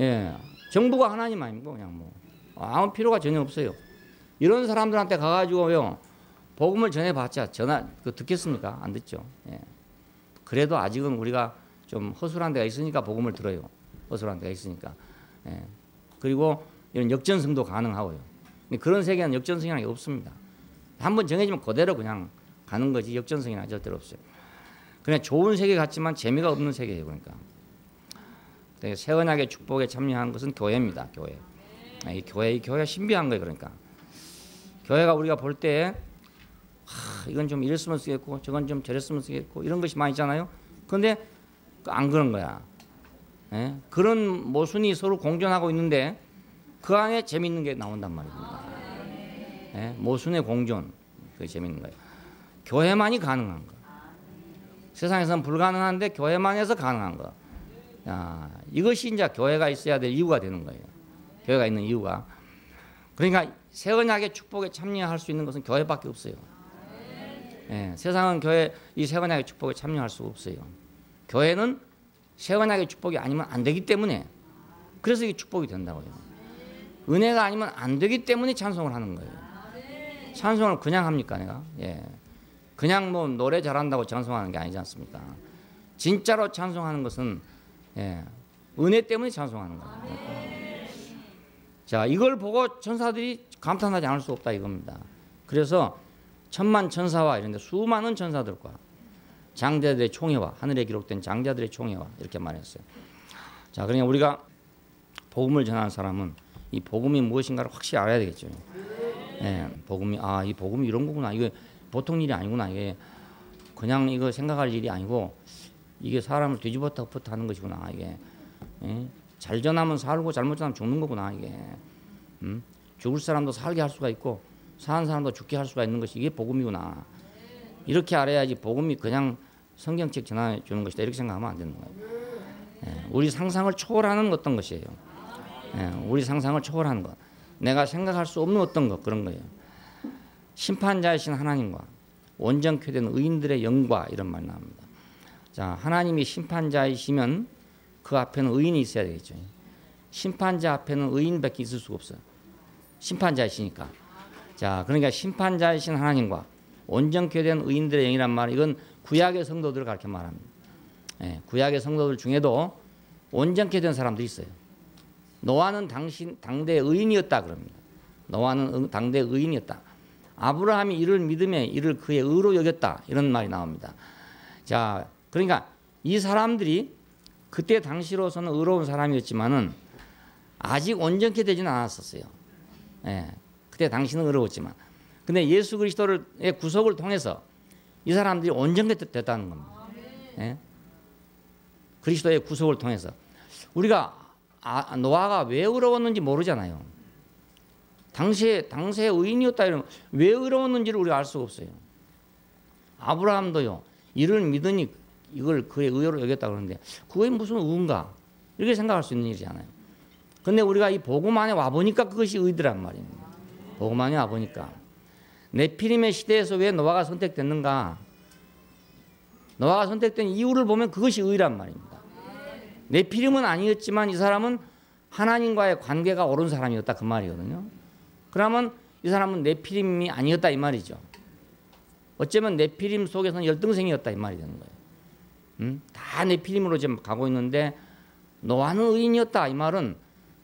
예, 정부가 하나님 아닙니까? 그냥 뭐 아무 필요가 전혀 없어요. 이런 사람들한테 가가지고요 복음을 전해봤자 듣겠습니까? 안 듣죠. 예. 그래도 아직은 우리가 좀 허술한 데가 있으니까 복음을 들어요. 허술한 데가 있으니까. 예. 그리고 이런 역전승도 가능하고요. 근데 그런 세계는 역전승이라는 게 없습니다. 한번 정해지면 그대로 그냥 가는 거지 역전승이나 절대로 없어요. 그냥 좋은 세계 같지만 재미가 없는 세계예요. 그러니까 새 언약의 축복에 참여한 것은 교회입니다. 교회. 이 교회가 신비한 거예요. 그러니까 교회가 우리가 볼 때 이건 좀 이랬으면 쓰겠고 저건 좀 저랬으면 쓰겠고 이런 것이 많이 있잖아요. 그런데 안 그런 거야. 예? 그런 모순이 서로 공존하고 있는데 그 안에 재밌는 게 나온단 말입니다. 예? 모순의 공존, 그게 재밌는 거예요. 교회만이 가능한 거. 세상에서는 불가능한데 교회만 해서 가능한 거. 야, 이것이 이제 교회가 있어야 될 이유가 되는 거예요. 교회가 있는 이유가. 그러니까 새 언약의 축복에 참여할 수 있는 것은 교회밖에 없어요. 예, 세상은 이 새 언약의 축복에 참여할 수가 없어요. 교회는 새 언약의 축복이 아니면 안 되기 때문에 그래서 이게 축복이 된다고요. 은혜가 아니면 안 되기 때문에 찬송을 하는 거예요. 찬송을 그냥 합니까 내가? 예. 그냥 뭐 노래 잘한다고 찬송하는 게 아니지 않습니까? 진짜로 찬송하는 것은 예, 은혜 때문에 찬송하는 거예요. 자, 이걸 보고 천사들이 감탄하지 않을 수 없다 이겁니다. 그래서 천만 천사와 이런데 수많은 천사들과 장자들의 총회와 하늘에 기록된 장자들의 총회와 이렇게 말했어요. 자, 그러니까 우리가 복음을 전하는 사람은 이 복음이 무엇인가를 확실히 알아야 되겠죠. 예, 복음이 이 복음이 이런 거구나. 이게 보통 일이 아니구나. 이게 그냥 이거 생각할 일이 아니고 이게 사람을 뒤집었다 엎었다 하는 것이구나. 이게 예? 잘 전하면 살고 잘못 전하면 죽는 거구나. 이게 죽을 사람도 살게 할 수가 있고 사는 사람도 죽게 할 수가 있는 것이 이게 복음이구나. 이렇게 알아야지 복음이 그냥 성경책 전해 주는 것이다 이렇게 생각하면 안 되는 거예요. 예, 우리 상상을 초월하는 어떤 것이에요. 예, 우리 상상을 초월하는 것. 내가 생각할 수 없는 어떤 것 그런 거예요. 심판자이신 하나님과 온전케 된 의인들의 영과 이런 말 나옵니다. 자, 하나님이 심판자이시면 그 앞에는 의인이 있어야 되겠죠. 심판자 앞에는 의인밖에 있을 수가 없어요. 심판자이시니까. 자, 그러니까 심판자이신 하나님과 온전케 된 의인들의 영이란 말, 이건 구약의 성도들을 가르쳐 말합니다. 예, 구약의 성도들 중에도 온전케 된 사람들이 있어요. 노아는 당대의 의인이었다 그럽니다. 노아는 당대의 의인이었다. 아브라함이 이를 믿음에 이를 그의 의로 여겼다 이런 말이 나옵니다. 자, 그러니까 이 사람들이 그때 당시로서는 의로운 사람이었지만은 아직 온전케 되지는 않았었어요. 예, 그때 당시는 의로웠지만, 근데 예수 그리스도의 구속을 통해서 이 사람들이 온전케 됐다는 겁니다. 예? 그리스도의 구속을 통해서 우리가 노아가 왜 의로웠는지 모르잖아요. 당시에 의인이었다 이러면 왜 의로웠는지를 우리가 알 수가 없어요. 아브라함도요, 이를 믿으니 이걸 그의 의로 여겼다 그러는데 그게 무슨 의인가 이렇게 생각할 수 있는 일이잖아요. 근데 우리가 이 복음 안에 와 보니까 그것이 의더란 말입니다. 복음 안에 와 보니까 네피림의 시대에서 왜 노아가 선택됐는가? 노아가 선택된 이유를 보면 그것이 의란 말입니다. 네피림은 아니었지만 이 사람은 하나님과의 관계가 옳은 사람이었다 그 말이거든요. 그러면 이 사람은 네피림이 아니었다 이 말이죠. 어쩌면 네피림 속에서는 열등생이었다 이 말이 되는 거예요. 다 네피림으로 지금 가고 있는데 노아는 의인이었다 이 말은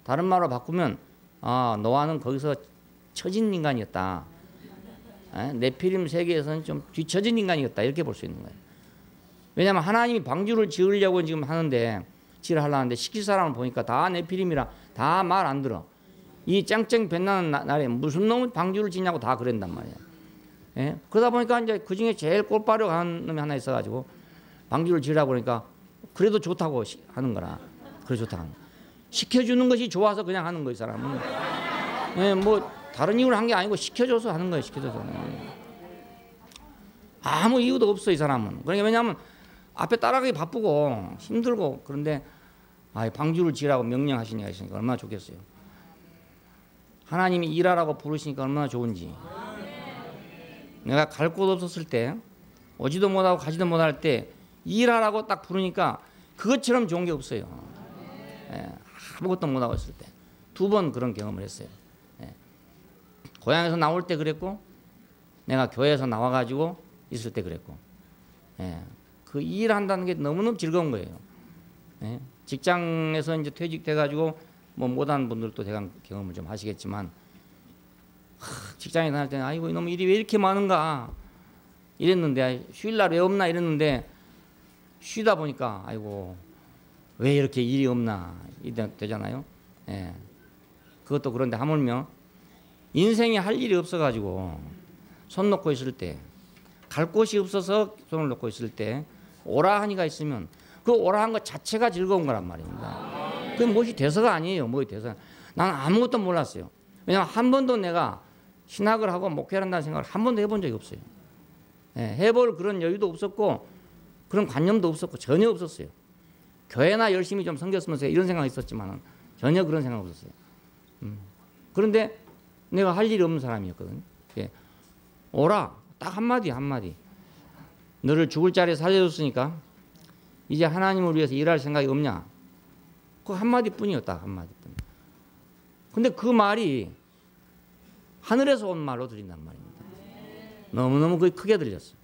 다른 말로 바꾸면 노아는 거기서 처진 인간이었다. 네피림 세계에서는 좀 뒤처진 인간이었다 이렇게 볼 수 있는 거예요. 왜냐하면 하나님이 방주를 지으려고 지금 하는데 하려는데 시킬 사람을 보니까 다 네피림이라 다 말 안 들어. 이 짱짱 변나는 날에 무슨 놈이 방주를 짓냐고 다 그랬단 말이야. 예? 그러다 보니까 이제 그 중에 제일 꼴빠려 가는 놈이 하나 있어가지고 방주를 지으라고 그러니까 그래도 좋다고 하는 거라. 그래 좋다 하는 거야. 시켜주는 것이 좋아서 그냥 하는 거예요, 이 사람은. 예, 뭐 다른 이유를 한 게 아니고 시켜줘서 하는 거예요, 시켜줘서. 아무 이유도 없어 이 사람은. 그러니까 왜냐하면 앞에 따라가기 바쁘고 힘들고 그런데 방주를 지으라고 명령하시니까 있으니까 얼마나 좋겠어요. 하나님이 일하라고 부르시니까 얼마나 좋은지. 내가 갈 곳 없었을 때 오지도 못하고 가지도 못할 때 일하라고 딱 부르니까 그것처럼 좋은 게 없어요. 예, 아무것도 못하고 있을 때 2번 그런 경험을 했어요. 예. 고향에서 나올 때 그랬고 내가 교회에서 나와가지고 있을 때 그랬고 예. 그 일한다는 게 너무너무 즐거운 거예요. 예? 직장에서 이제 퇴직돼가지고 뭐 못한 분들도 대강 경험을 좀 하시겠지만 직장에 다닐 때는 아이고 이놈 일이 왜 이렇게 많은가 이랬는데 휴일날 왜 없나 이랬는데 쉬다 보니까 아이고 왜 이렇게 일이 없나 이래 되잖아요. 예. 그것도 그런데 하물며 인생에 할 일이 없어가지고 손 놓고 있을 때 갈 곳이 없어서 손을 놓고 있을 때 오라하니가 있으면 그 오라한 것 자체가 즐거운 거란 말입니다. 그게 무엇이 돼서가 아니에요. 무엇이 돼서 나는 아무것도 몰랐어요. 왜냐하면 한 번도 내가 신학을 하고 목회를 한다는 생각을 한 번도 해본 적이 없어요. 예, 해볼 그런 여유도 없었고 그런 관념도 없었고 전혀 없었어요. 교회나 열심히 좀 섬겼으면 이런 생각이 있었지만 전혀 그런 생각 없었어요. 그런데 내가 할 일이 없는 사람이었거든요. 예. 오라 딱 한마디 너를 죽을 자리에 살려줬으니까 이제 하나님을 위해서 일할 생각이 없냐? 그 한마디뿐이었다. 한마디뿐. 근데 그 말이 하늘에서 온 말로 들린단 말입니다. 너무너무 그게 크게 들렸어요.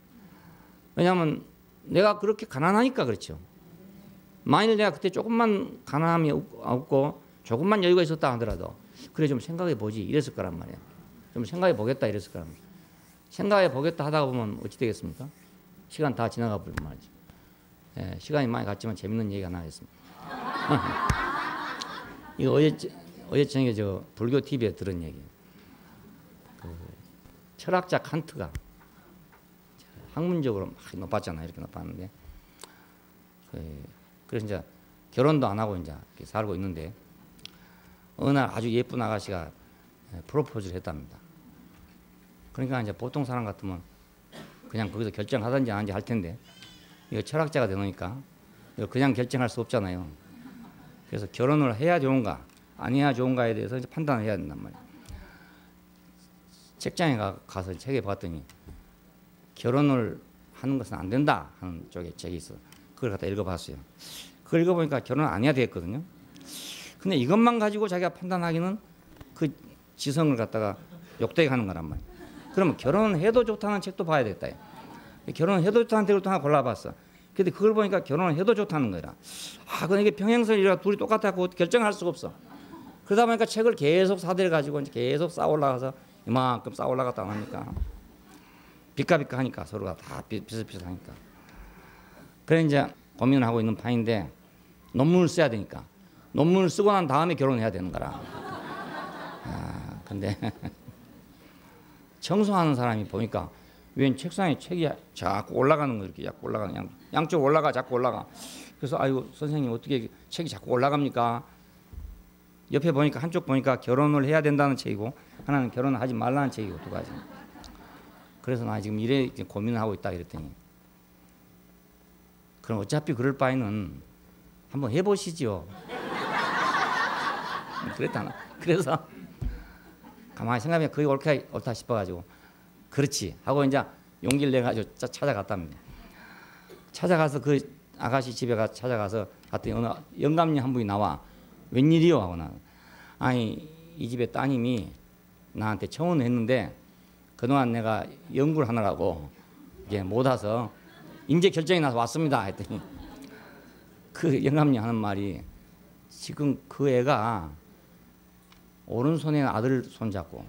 왜냐하면 내가 그렇게 가난하니까 그렇죠. 만일 내가 그때 조금만 가난함이 없고 조금만 여유가 있었다 하더라도 그래 좀 생각해 보지 이랬을 거란 말이야. 좀 생각해 보겠다 이랬을 거란 말이야. 생각해 보겠다 하다 보면 어찌 되겠습니까? 시간 다 지나가 버린 말이죠. 예, 시간이 많이 갔지만 재밌는 얘기가 나겠습니다. 이거 어제 저녁에 저 불교 TV에 들은 얘기예요. 그 철학자 칸트가 학문적으로 막 높았잖아요. 이렇게 높았는데 그래서 이제 결혼도 안 하고 이제 이렇게 살고 있는데 어느 날 아주 예쁜 아가씨가 프로포즈를 했답니다. 그러니까 이제 보통 사람 같으면 그냥 거기서 결정하든지 안 하든지 할 텐데 이거 철학자가 되니까 이거 그냥 결정할 수 없잖아요. 그래서 결혼을 해야 좋은가 안 해야 좋은가에 대해서 이제 판단을 해야 된단 말이에요. 책장에 가서 책에 봤더니 결혼을 하는 것은 안 된다 하는 쪽에 책이 있어. 그걸 갖다 읽어봤어요. 그걸 읽어보니까 결혼 안 해야 되겠거든요. 근데 이것만 가지고 자기가 판단하기는 그 지성을 갖다가 욕되게 하는 거란 말이에요. 그러면 결혼해도 좋다는 책도 봐야 되겠다. 결혼해도 좋다는 책을 또 하나 골라봤어. 근데 그걸 보니까 결혼을 해도 좋다는 거라. 아, 근데 이게 평행선이라 둘이 똑같다고 결정할 수가 없어. 그러다 보니까 책을 계속 사들여 가지고 계속 쌓아 올라가서 이만큼 쌓아 올라갔다 하니까 비까비까 하니까 서로가 다 비슷비슷하니까. 그래 이제 고민을 하고 있는 판인데 논문을 써야 되니까 논문을 쓰고 난 다음에 결혼해야 되는 거라. 아, 근데 청소하는 사람이 보니까 웬 책상에 책이 자꾸 올라가는 거 이렇게 자꾸 올라가는 양쪽 올라가 자꾸 올라가. 그래서 아이고 선생님 어떻게 책이 자꾸 올라갑니까? 옆에 보니까 한쪽 보니까 결혼을 해야 된다는 책이고 하나는 결혼을 하지 말라는 책이고 두 가지. 그래서 나 지금 이래 고민을 하고 있다 이랬더니 그럼 어차피 그럴 바에는 한번 해보시죠. 그랬다. 그래서 가만히 생각하면 그게 옳다 싶어가지고 그렇지 하고 이제 용기를 내가지고 찾아갔답니다. 찾아가서 그 아가씨 집에 찾아가서 갔더니 어느 영감님 한 분이 나와. 웬일이요? 하고 나 아니 이 집에 따님이 나한테 청혼을 했는데 그동안 내가 연구를 하느라고 이제 못 와서 이제 결정이 나서 왔습니다 했더니 그 영감님 하는 말이 지금 그 애가 오른손에는 아들 손잡고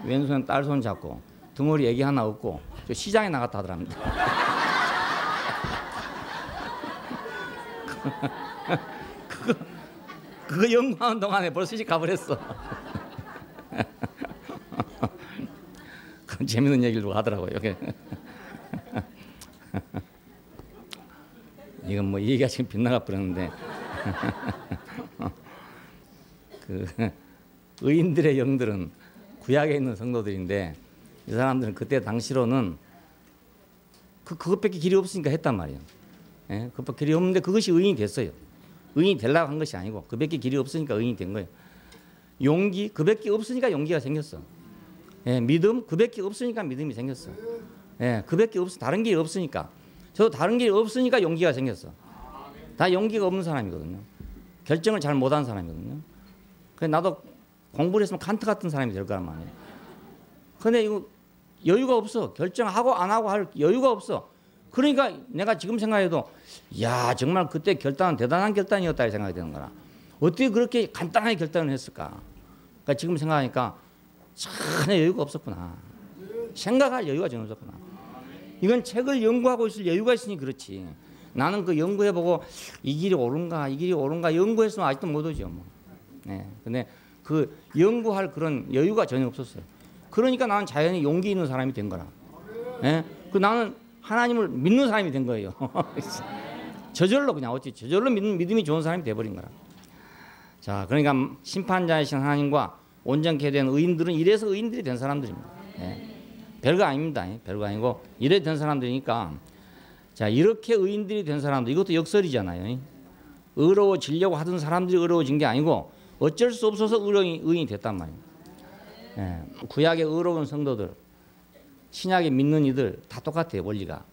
왼손에는 딸 손잡고 덩어리 애기 하나 없고 저 시장에 나갔다 하더랍니다. 그거 연구하는 동안에 벌써 시집 가버렸어. 그런 재밌는 얘기를 하더라고요. 이건 뭐 얘기가 지금 빗나가 버렸는데 그 의인들의 영들은 구약에 있는 성도들인데 이 사람들은 그때 당시로는 그것밖에 길이 없으니까 했단 말이에요. 예? 그것밖에 길이 없는데 그것이 의인이 됐어요. 의인이 되려고 한 것이 아니고 그밖에 길이 없으니까 의인이 된 거예요. 용기 그밖에 없으니까 용기가 생겼어. 예, 믿음 그밖에 없으니까 믿음이 생겼어. 예, 그밖에 다른 길이 없으니까. 저도 다른 길이 없으니까 용기가 생겼어. 다 용기가 없는 사람이거든요. 결정을 잘 못한 사람이거든요. 그래서 나도 공부를 했으면 칸트 같은 사람이 될 거란 말이에요. 근데 이거 여유가 없어. 결정하고 안 하고 할 여유가 없어. 그러니까 내가 지금 생각해도 야 정말 그때 결단은 대단한 결단이었다 생각이 드는 거라. 어떻게 그렇게 간단하게 결단을 했을까? 그러니까 지금 생각하니까 전혀 여유가 없었구나. 생각할 여유가 전혀 없었구나. 이건 책을 연구하고 있을 여유가 있으니 그렇지. 나는 그 연구해보고 이 길이 옳은가 이 길이 옳은가 연구했으면 아직도 못 오죠. 뭐. 네. 근데 그 연구할 그런 여유가 전혀 없었어요. 그러니까 나는 자연히 용기 있는 사람이 된 거라. 네? 그 나는 하나님을 믿는 사람이 된 거예요. 저절로 그냥 어찌 저절로 믿음이 좋은 사람이 돼버린 거라. 자, 그러니까 심판자이신 하나님과 온전케 된 의인들은 이래서 의인들이 된 사람들입니다. 네. 별거 아닙니다. 별거 아니고 이래 된 사람들이니까 자 이렇게 의인들이 된 사람들 이것도 역설이잖아요. 의로워지려고 하던 사람들이 의로워진 게 아니고 어쩔 수 없어서 의인이 됐단 말입니다. 예, 구약의 의로운 성도들 신약에 믿는 이들 다 똑같아요. 원리가.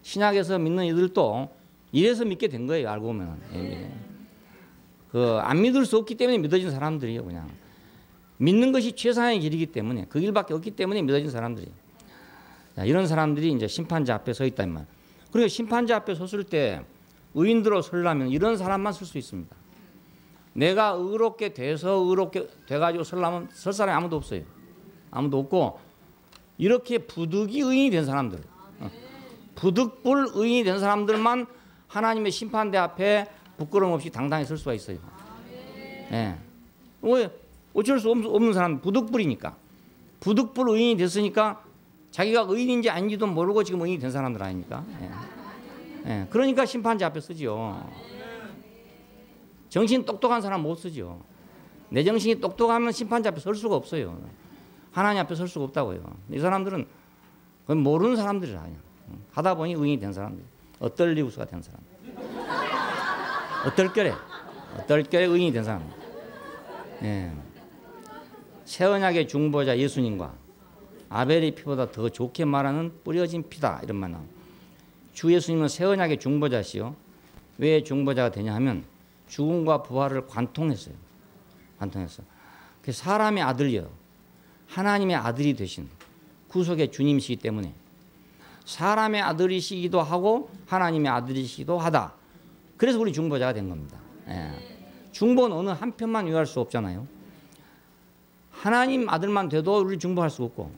신약에서 믿는 이들도 이래서 믿게 된 거예요. 알고 보면 안 믿을 수 없기 때문에 믿어진 사람들이에요. 그냥 믿는 것이 최상의 길이기 때문에 그 길밖에 없기 때문에 믿어진 사람들이에요. 자, 이런 사람들이 이제 심판자 앞에 서 있단 말이에요. 그리고 심판자 앞에 섰을 때 의인들로 서려면 이런 사람만 설 수 있습니다. 내가 의롭게 돼서 의롭게 돼가지고 서려면 설 사람이 아무도 없어요. 아무도 없고 이렇게 부득이 의인이 된 사람들, 부득불 의인이 된 사람들만 하나님의 심판대 앞에 부끄러움 없이 당당히 설 수가 있어요. 예. 왜 어쩔 수 없는 사람 부득불이니까 부득불 의인이 됐으니까 자기가 의인인지 아닌지도 모르고 지금 의인이 된 사람들 아닙니까? 예. 예. 그러니까 심판자 앞에 서지요. 정신 똑똑한 사람 못 서죠. 내 정신이 똑똑하면 심판자 앞에 설 수가 없어요. 하나님 앞에 설 수가 없다고요. 이 사람들은 모르는 사람들이라 그냥. 하다 보니 의인이 된 사람들. 어떨리우스가 된 사람. 어떨결에 의인이 된 사람. 예. 새 언약의 중보자 예수님과 아벨의 피보다 더 좋게 말하는 뿌려진 피다 이런 말 나옵니다. 주 예수님은 새 언약의 중보자시요. 왜 중보자가 되냐 하면 죽음과 부활을 관통했어요. 그 사람의 아들이요. 하나님의 아들이 되신 구속의 주님이시기 때문에 사람의 아들이시기도 하고 하나님의 아들이시기도 하다. 그래서 우리 중보자가 된 겁니다. 예. 중보는 어느 한 편만 위할 수 없잖아요. 하나님 아들만 돼도 우리를 중보할 수 없고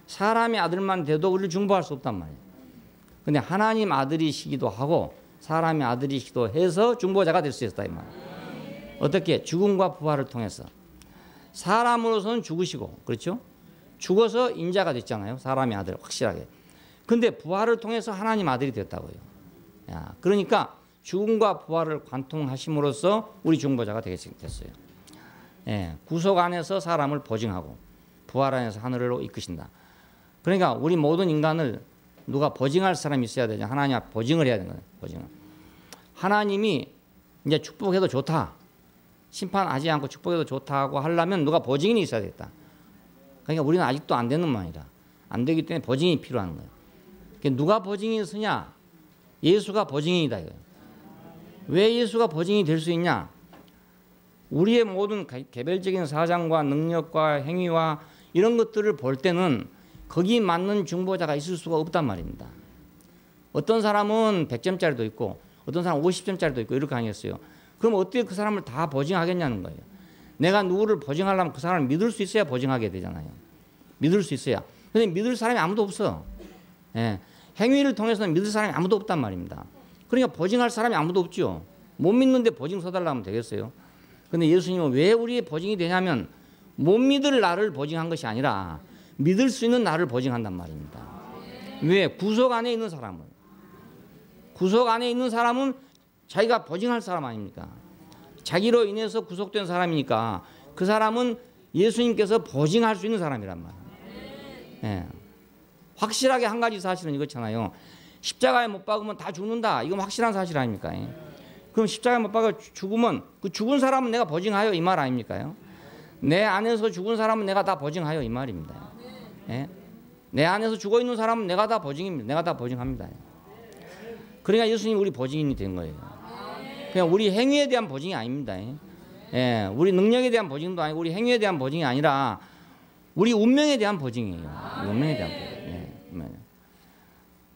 사람의 아들만 돼도 우리를 중보할 수 없단 말이에요. 근데 하나님 아들이시기도 하고 사람의 아들이시기도 해서 중보자가 될 수 있었다 이 말이에요. 어떻게? 죽음과 부활을 통해서 사람으로서는 죽으시고 그렇죠? 죽어서 인자가 됐잖아요. 사람의 아들 확실하게. 근데 부활을 통해서 하나님 아들이 됐다고요. 야, 그러니까 죽음과 부활을 관통하심으로써 우리 중보자가 됐어요. 예, 구속 안에서 사람을 보증하고 부활 안에서 하늘로 이끄신다. 그러니까 우리 모든 인간을 누가 보증할 사람이 있어야 되죠. 하나님 앞에 보증을 해야 되는 거예요. 보증을. 하나님이 이제 축복해도 좋다. 심판하지 않고 축복해도 좋다고 하려면 누가 보증인이 있어야 되겠다. 그러니까 우리는 아직도 안 되는 말이다. 안 되기 때문에 보증인이 필요한 거예요. 그러니까 누가 보증인이 쓰냐? 예수가 보증인이다 이거예요. 왜 예수가 보증인이 될 수 있냐? 우리의 모든 개별적인 사상과 능력과 행위와 이런 것들을 볼 때는 거기 맞는 중보자가 있을 수가 없단 말입니다. 어떤 사람은 100점짜리도 있고 어떤 사람은 50점짜리도 있고 이렇게 아니었어요. 그럼 어떻게 그 사람을 다 보증하겠냐는 거예요. 내가 누구를 보증하려면 그 사람을 믿을 수 있어야 보증하게 되잖아요. 믿을 수 있어야. 근데 믿을 사람이 아무도 없어. 예. 행위를 통해서는 믿을 사람이 아무도 없단 말입니다. 그러니까 보증할 사람이 아무도 없죠. 못 믿는데 보증 서달라면 되겠어요. 근데 예수님은 왜 우리의 보증이 되냐면 못 믿을 나를 보증한 것이 아니라 믿을 수 있는 나를 보증한단 말입니다. 왜? 구속 안에 있는 사람은. 구속 안에 있는 사람은 자기가 보증할 사람 아닙니까? 자기로 인해서 구속된 사람이니까 그 사람은 예수님께서 보증할 수 있는 사람이란 말이에요. 예. 확실하게 한 가지 사실은 이렇잖아요. 십자가에 못 박으면 다 죽는다. 이건 확실한 사실 아닙니까? 그럼 십자가에 못 박아 죽으면 그 죽은 사람은 내가 보증하여 이 말 아닙니까? 내 안에서 죽은 사람은 내가 다 보증하여 이 말입니다. 예? 내 안에서 죽어 있는 사람은 내가 다 보증입니다. 내가 다 보증합니다. 그러니까 예수님이 우리 보증인이 된 거예요. 그냥 우리 행위에 대한 보증이 아닙니다. 예, 우리 능력에 대한 보증도 아니고 우리 행위에 대한 보증이 아니라 우리 운명에 대한 보증이에요. 운명에 대한 보증. 예,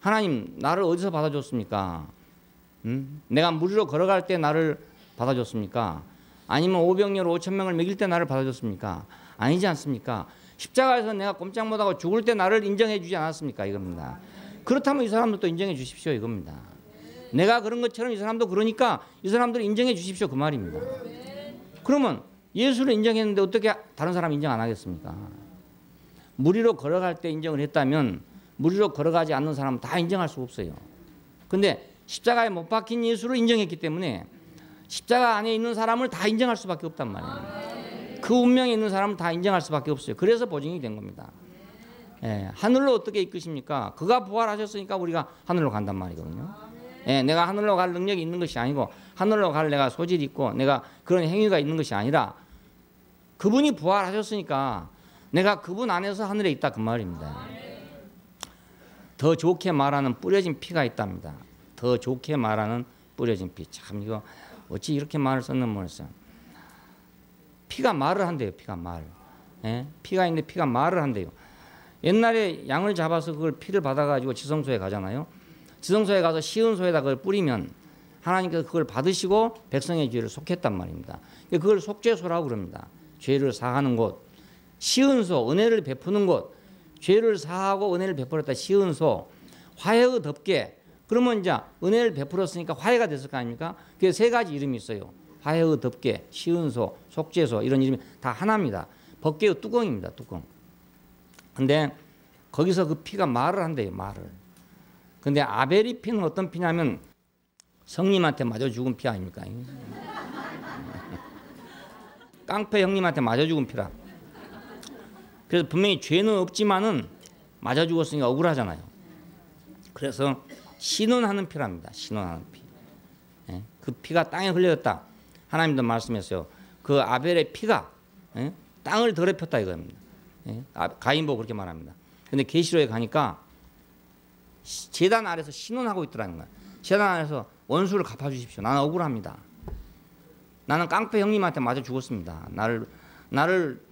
하나님 나를 어디서 받아줬습니까? 내가 무리로 걸어갈 때 나를 받아줬습니까? 아니면 500명 5,000명을 먹일 때 나를 받아줬습니까? 아니지 않습니까? 십자가에서 내가 꼼짝 못하고 죽을 때 나를 인정해 주지 않았습니까? 이겁니다. 그렇다면 이 사람들도 인정해 주십시오. 이겁니다. 내가 그런 것처럼 이 사람도 그러니까 이 사람들 인정해 주십시오. 그 말입니다. 그러면 예수를 인정했는데 어떻게 다른 사람 인정 안 하겠습니까? 무리로 걸어갈 때 인정을 했다면 무리로 걸어가지 않는 사람은 다 인정할 수 없어요. 근데 십자가에 못 박힌 예수를 인정했기 때문에 십자가 안에 있는 사람을 다 인정할 수밖에 없단 말이에요. 그 운명에 있는 사람을 다 인정할 수밖에 없어요. 그래서 보증이 된 겁니다. 예, 하늘로 어떻게 이끄십니까? 그가 부활하셨으니까 우리가 하늘로 간단 말이거든요. 예, 내가 하늘로 갈 능력이 있는 것이 아니고 하늘로 갈 내가 소질이 있고 내가 그런 행위가 있는 것이 아니라 그분이 부활하셨으니까 내가 그분 안에서 하늘에 있다 그 말입니다. 더 좋게 말하는 뿌려진 피가 있답니다. 더 좋게 말하는 뿌려진 피. 참 이거 어찌 이렇게 말을 썼는 모르겠어요. 피가 말을 한대요. 피가 말. 예? 피가 있는데 피가 말을 한대요. 옛날에 양을 잡아서 그걸 피를 받아가지고 지성소에 가잖아요. 지성소에 가서 시은 소에다 그걸 뿌리면 하나님께서 그걸 받으시고 백성의 죄를 속했단 말입니다. 그걸 속죄소라고 그럽니다. 죄를 사하는 곳. 시은소, 은혜를 베푸는 곳. 죄를 사하고 은혜를 베풀었다. 시은소. 화해의 덮개. 그러면 이제 은혜를 베풀었으니까 화해가 됐을 거 아닙니까? 그게 세 가지 이름이 있어요. 화해의 덮개, 시은소, 속죄소 이런 이름이 다 하나입니다. 법궤의 뚜껑입니다. 뚜껑. 근데 거기서 그 피가 말을 한대요. 말을. 근데 아벨이 피는 어떤 피냐면 성님한테 맞아 죽은 피 아닙니까? 깡패 형님한테 맞아 죽은 피라. 그래서 분명히 죄는 없지만은 맞아 죽었으니까 억울하잖아요. 그래서 신원하는 피랍니다. 신원하는 피. 예? 그 피가 땅에 흘려졌다. 하나님도 말씀했어요. 그 아벨의 피가 땅을 더럽혔다 이겁니다. 예? 가인보 그렇게 말합니다. 근데 계시록에 가니까 제단 아래서 신원하고 있더라는 거야. 제단 아래서 원수를 갚아주십시오. 나는 억울합니다. 나는 깡패 형님한테 맞아 죽었습니다. 나를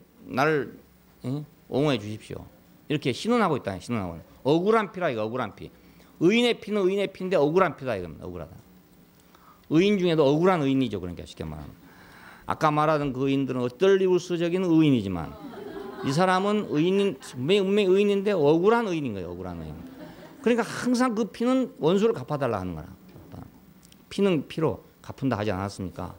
옹호해 주십시오. 이렇게 신원하고 있다. 신원하고. 억울한 피라 이거 억울한 피. 의인의 피는 의인의 피인데 억울한 피다 이겁니다. 억울하다. 의인 중에도 억울한 의인이죠. 그러니까 쉽게 말하면. 아까 말하던 그 의인들은 어떨리우스적인 의인이지만 이 사람은 의인인 분명히 의인인데 억울한 의인인 거예요. 억울한 의인. 그러니까 항상 그 피는 원수를 갚아달라 하는 거야. 피는 피로 갚은다 하지 않았습니까?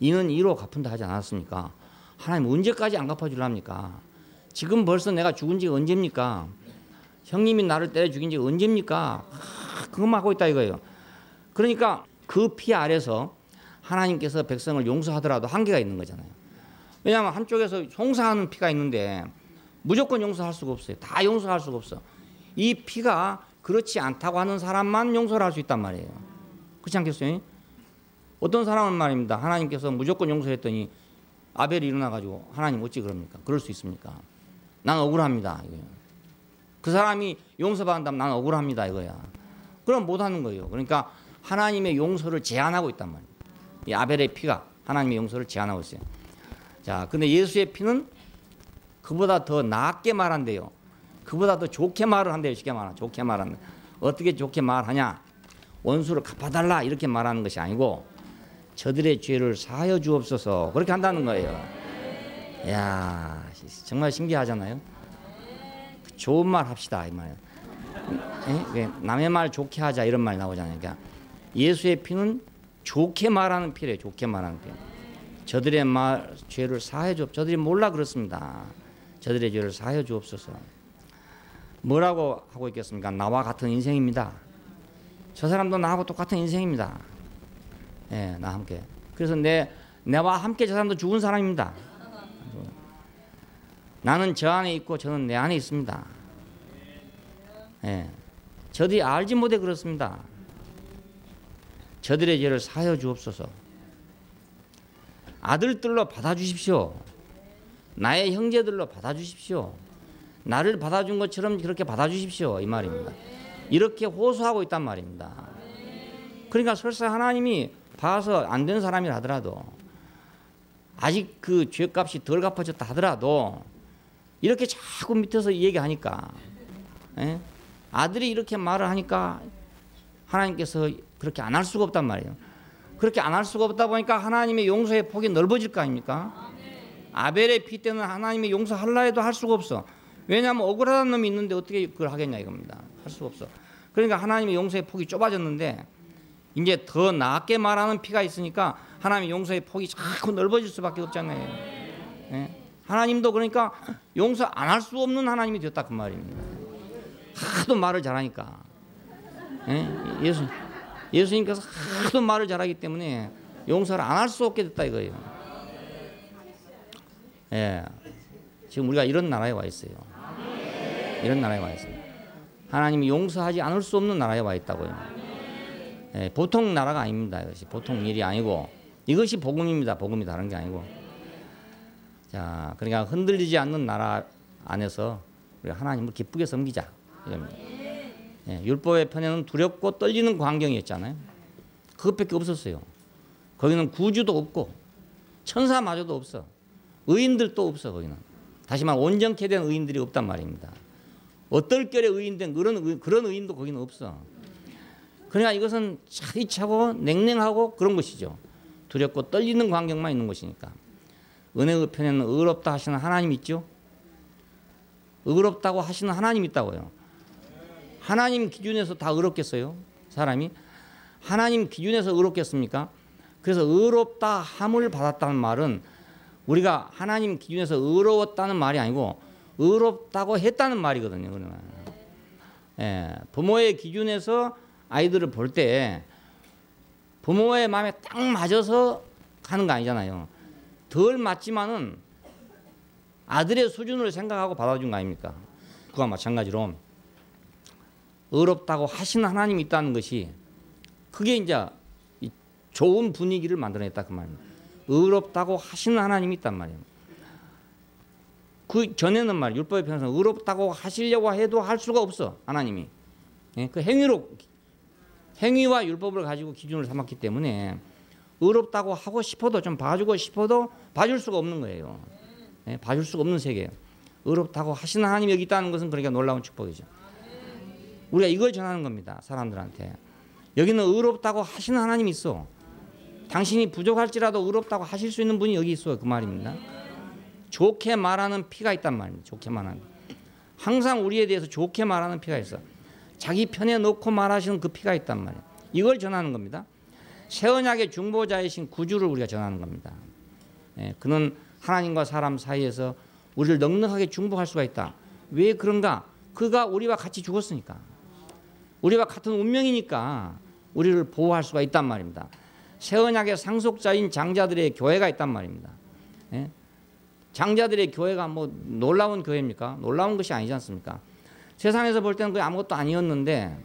이는 이로 갚은다 하지 않았습니까? 하나님 언제까지 안 갚아주랍니까? 지금 벌써 내가 죽은 지가 언제입니까? 형님이 나를 때려 죽인 지가 언제입니까? 그것만 하고 있다 이거예요. 그러니까 그 피 아래서 하나님께서 백성을 용서하더라도 한계가 있는 거잖아요. 왜냐하면 한쪽에서 송사하는 피가 있는데 무조건 용서할 수가 없어요. 다 용서할 수가 없어. 이 피가 그렇지 않다고 하는 사람만 용서를 할 수 있단 말이에요. 그렇지 않겠어요? 어떤 사람은 말입니다. 하나님께서 무조건 용서했더니 아벨이 일어나가지고 하나님 어찌 그럽니까? 그럴 수 있습니까? 난 억울합니다. 이거예요. 그 사람이 용서받는다면 난 억울합니다. 이거야. 그럼 못하는 거예요. 그러니까 하나님의 용서를 제한하고 있단 말이에요. 이 아벨의 피가 하나님의 용서를 제한하고 있어요. 자, 근데 예수의 피는 그보다 더 나게 말한대요. 그보다 더 좋게 말을 한대요. 쉽게 말하면 좋게 말하는. 어떻게 좋게 말하냐? 원수를 갚아달라 이렇게 말하는 것이 아니고 저들의 죄를 사하여 주옵소서 그렇게 한다는 거예요. 이야, 정말 신기하잖아요. 좋은 말 합시다 이 말. 남의 말 좋게 하자 이런 말 나오잖아요. 그러니까 예수의 피는 좋게 말하는 피래요. 좋게 말하는 피. 저들의 죄를 사하여 주옵소서. 저들이 몰라 그렇습니다. 저들의 죄를 사하여 주옵소서. 뭐라고 하고 있겠습니까? 나와 같은 인생입니다. 저 사람도 나하고 똑같은 인생입니다. 예, 나와 함께. 그래서 내와 함께 저 사람도 죽은 사람입니다. 나는 저 안에 있고 저는 내 안에 있습니다. 예, 저들이 알지 못해 그렇습니다. 저들의 죄를 사하여 주옵소서. 아들들로 받아주십시오. 나의 형제들로 받아주십시오. 나를 받아준 것처럼 그렇게 받아주십시오. 이 말입니다. 이렇게 호소하고 있단 말입니다. 그러니까 설사 하나님이 봐서 안 된 사람이라 하더라도 아직 그 죄값이 덜 갚아졌다 하더라도 이렇게 자꾸 밑에서 얘기하니까 아들이 이렇게 말을 하니까 하나님께서 그렇게 안 할 수가 없단 말이에요. 그렇게 안 할 수가 없다 보니까 하나님의 용서의 폭이 넓어질 거 아닙니까? 아벨의 피 때는 하나님의 용서하려 해도 할 수가 없어. 왜냐하면 억울한 놈이 있는데 어떻게 그걸 하겠냐 이겁니다. 할 수가 없어. 그러니까 하나님의 용서의 폭이 좁아졌는데 이제 더 나게 말하는 피가 있으니까 하나님의 용서의 폭이 자꾸 넓어질 수밖에 없잖아요. 예? 하나님도 그러니까 용서 안 할 수 없는 하나님이 되었다 그 말입니다. 하도 말을 잘하니까. 예? 예수님께서 하도 말을 잘하기 때문에 용서를 안 할 수 없게 됐다 이거예요. 예. 지금 우리가 이런 나라에 와 있어요. 이런 나라에 와 있어요. 하나님이 용서하지 않을 수 없는 나라에 와 있다고요. 예, 보통 나라가 아닙니다. 이것이 보통 일이 아니고 이것이 복음입니다. 복음이 다른 게 아니고. 자, 그러니까 흔들리지 않는 나라 안에서 우리가 하나님을 기쁘게 섬기자 이겁니다. 예, 율법의 편에는 두렵고 떨리는 광경이었잖아요. 그것밖에 없었어요. 거기는 구주도 없고 천사마저도 없어. 의인들도 없어. 거기는 다시 말해 온전케 된 의인들이 없단 말입니다. 어떨결에 의인된 그런 의인도 거기는 없어. 그러니까 이것은 차디차고 냉랭하고 그런 것이죠. 두렵고 떨리는 광경만 있는 것이니까. 은혜의 편에는 의롭다 하시는 하나님 있죠. 의롭다고 하시는 하나님 있다고요. 하나님 기준에서 다 의롭겠어요? 사람이? 하나님 기준에서 의롭겠습니까? 그래서 의롭다 함을 받았다는 말은 우리가 하나님 기준에서 의로웠다는 말이 아니고 의롭다고 했다는 말이거든요. 그러면. 예, 부모의 기준에서 아이들을 볼 때 부모의 마음에 딱 맞아서 가는 거 아니잖아요. 덜 맞지만은 아들의 수준을 생각하고 받아준 거 아닙니까? 그와 마찬가지로 의롭다고 하시는 하나님이 있다는 것이 그게 이제 좋은 분위기를 만들어냈다 그 말입니다. 의롭다고 하시는 하나님이 있단 말이에요. 그 전에는 말 율법의 편에서 의롭다고 하시려고 해도 할 수가 없어 하나님이. 예? 그 행위와 율법을 가지고 기준을 삼았기 때문에 의롭다고 하고 싶어도 좀 봐주고 싶어도 봐줄 수가 없는 거예요. 예? 봐줄 수가 없는 세계예요. 의롭다고 하시는 하나님이 여기 있다는 것은 그러니까 놀라운 축복이죠. 우리가 이걸 전하는 겁니다. 사람들한테. 여기는 의롭다고 하시는 하나님이 있어. 당신이 부족할지라도 의롭다고 하실 수 있는 분이 여기 있어. 그 말입니다. 좋게 말하는 피가 있단 말입니다. 좋게 말하는. 항상 우리에 대해서 좋게 말하는 피가 있어. 자기 편에 놓고 말하시는 그 피가 있단 말이에요. 이걸 전하는 겁니다. 새 언약의 중보자이신 구주를 우리가 전하는 겁니다. 예, 그는 하나님과 사람 사이에서 우리를 넉넉하게 중보할 수가 있다. 왜 그런가? 그가 우리와 같이 죽었으니까. 우리와 같은 운명이니까 우리를 보호할 수가 있단 말입니다. 새 언약의 상속자인 장자들의 교회가 있단 말입니다. 예? 장자들의 교회가 뭐 놀라운 교회입니까? 놀라운 것이 아니지 않습니까? 세상에서 볼 때는 그게 아무것도 아니었는데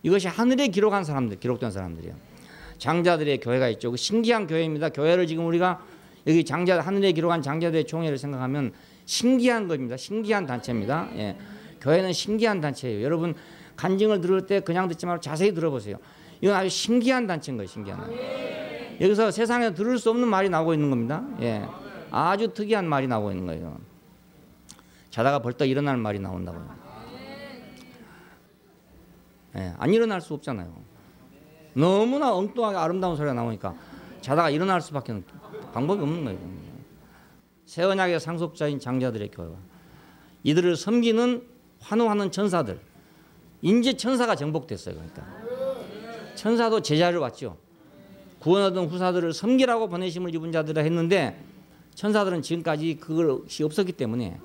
이것이 하늘에 기록된 사람들이에요. 장자들의 교회가 있죠. 그 신기한 교회입니다. 교회를 지금 우리가 여기 하늘에 기록한 장자들의 총회를 생각하면 신기한 겁니다. 신기한 단체입니다. 예. 교회는 신기한 단체예요. 여러분 간증을 들을 때 그냥 듣지 말고 자세히 들어보세요. 이건 아주 신기한 단체인 거예요. 신기한 단체. 여기서 세상에 들을 수 없는 말이 나오고 있는 겁니다. 예. 아주 특이한 말이 나오고 있는 거예요. 자다가 벌떡 일어나는 말이 나온다고요. 예. 안 일어날 수 없잖아요. 너무나 엉뚱하게 아름다운 소리가 나오니까 자다가 일어날 수밖에 방법이 없는 거예요. 새 언약의 상속자인 장자들의 교회와 이들을 섬기는 환호하는 천사들. 이제 천사가 정복됐어요. 그러니까 천사도 제자를 왔죠. 구원 얻은 후사들을 섬기라고 보내심을 입은 자들이라 했는데 천사들은 지금까지 그것이 없었기 때문에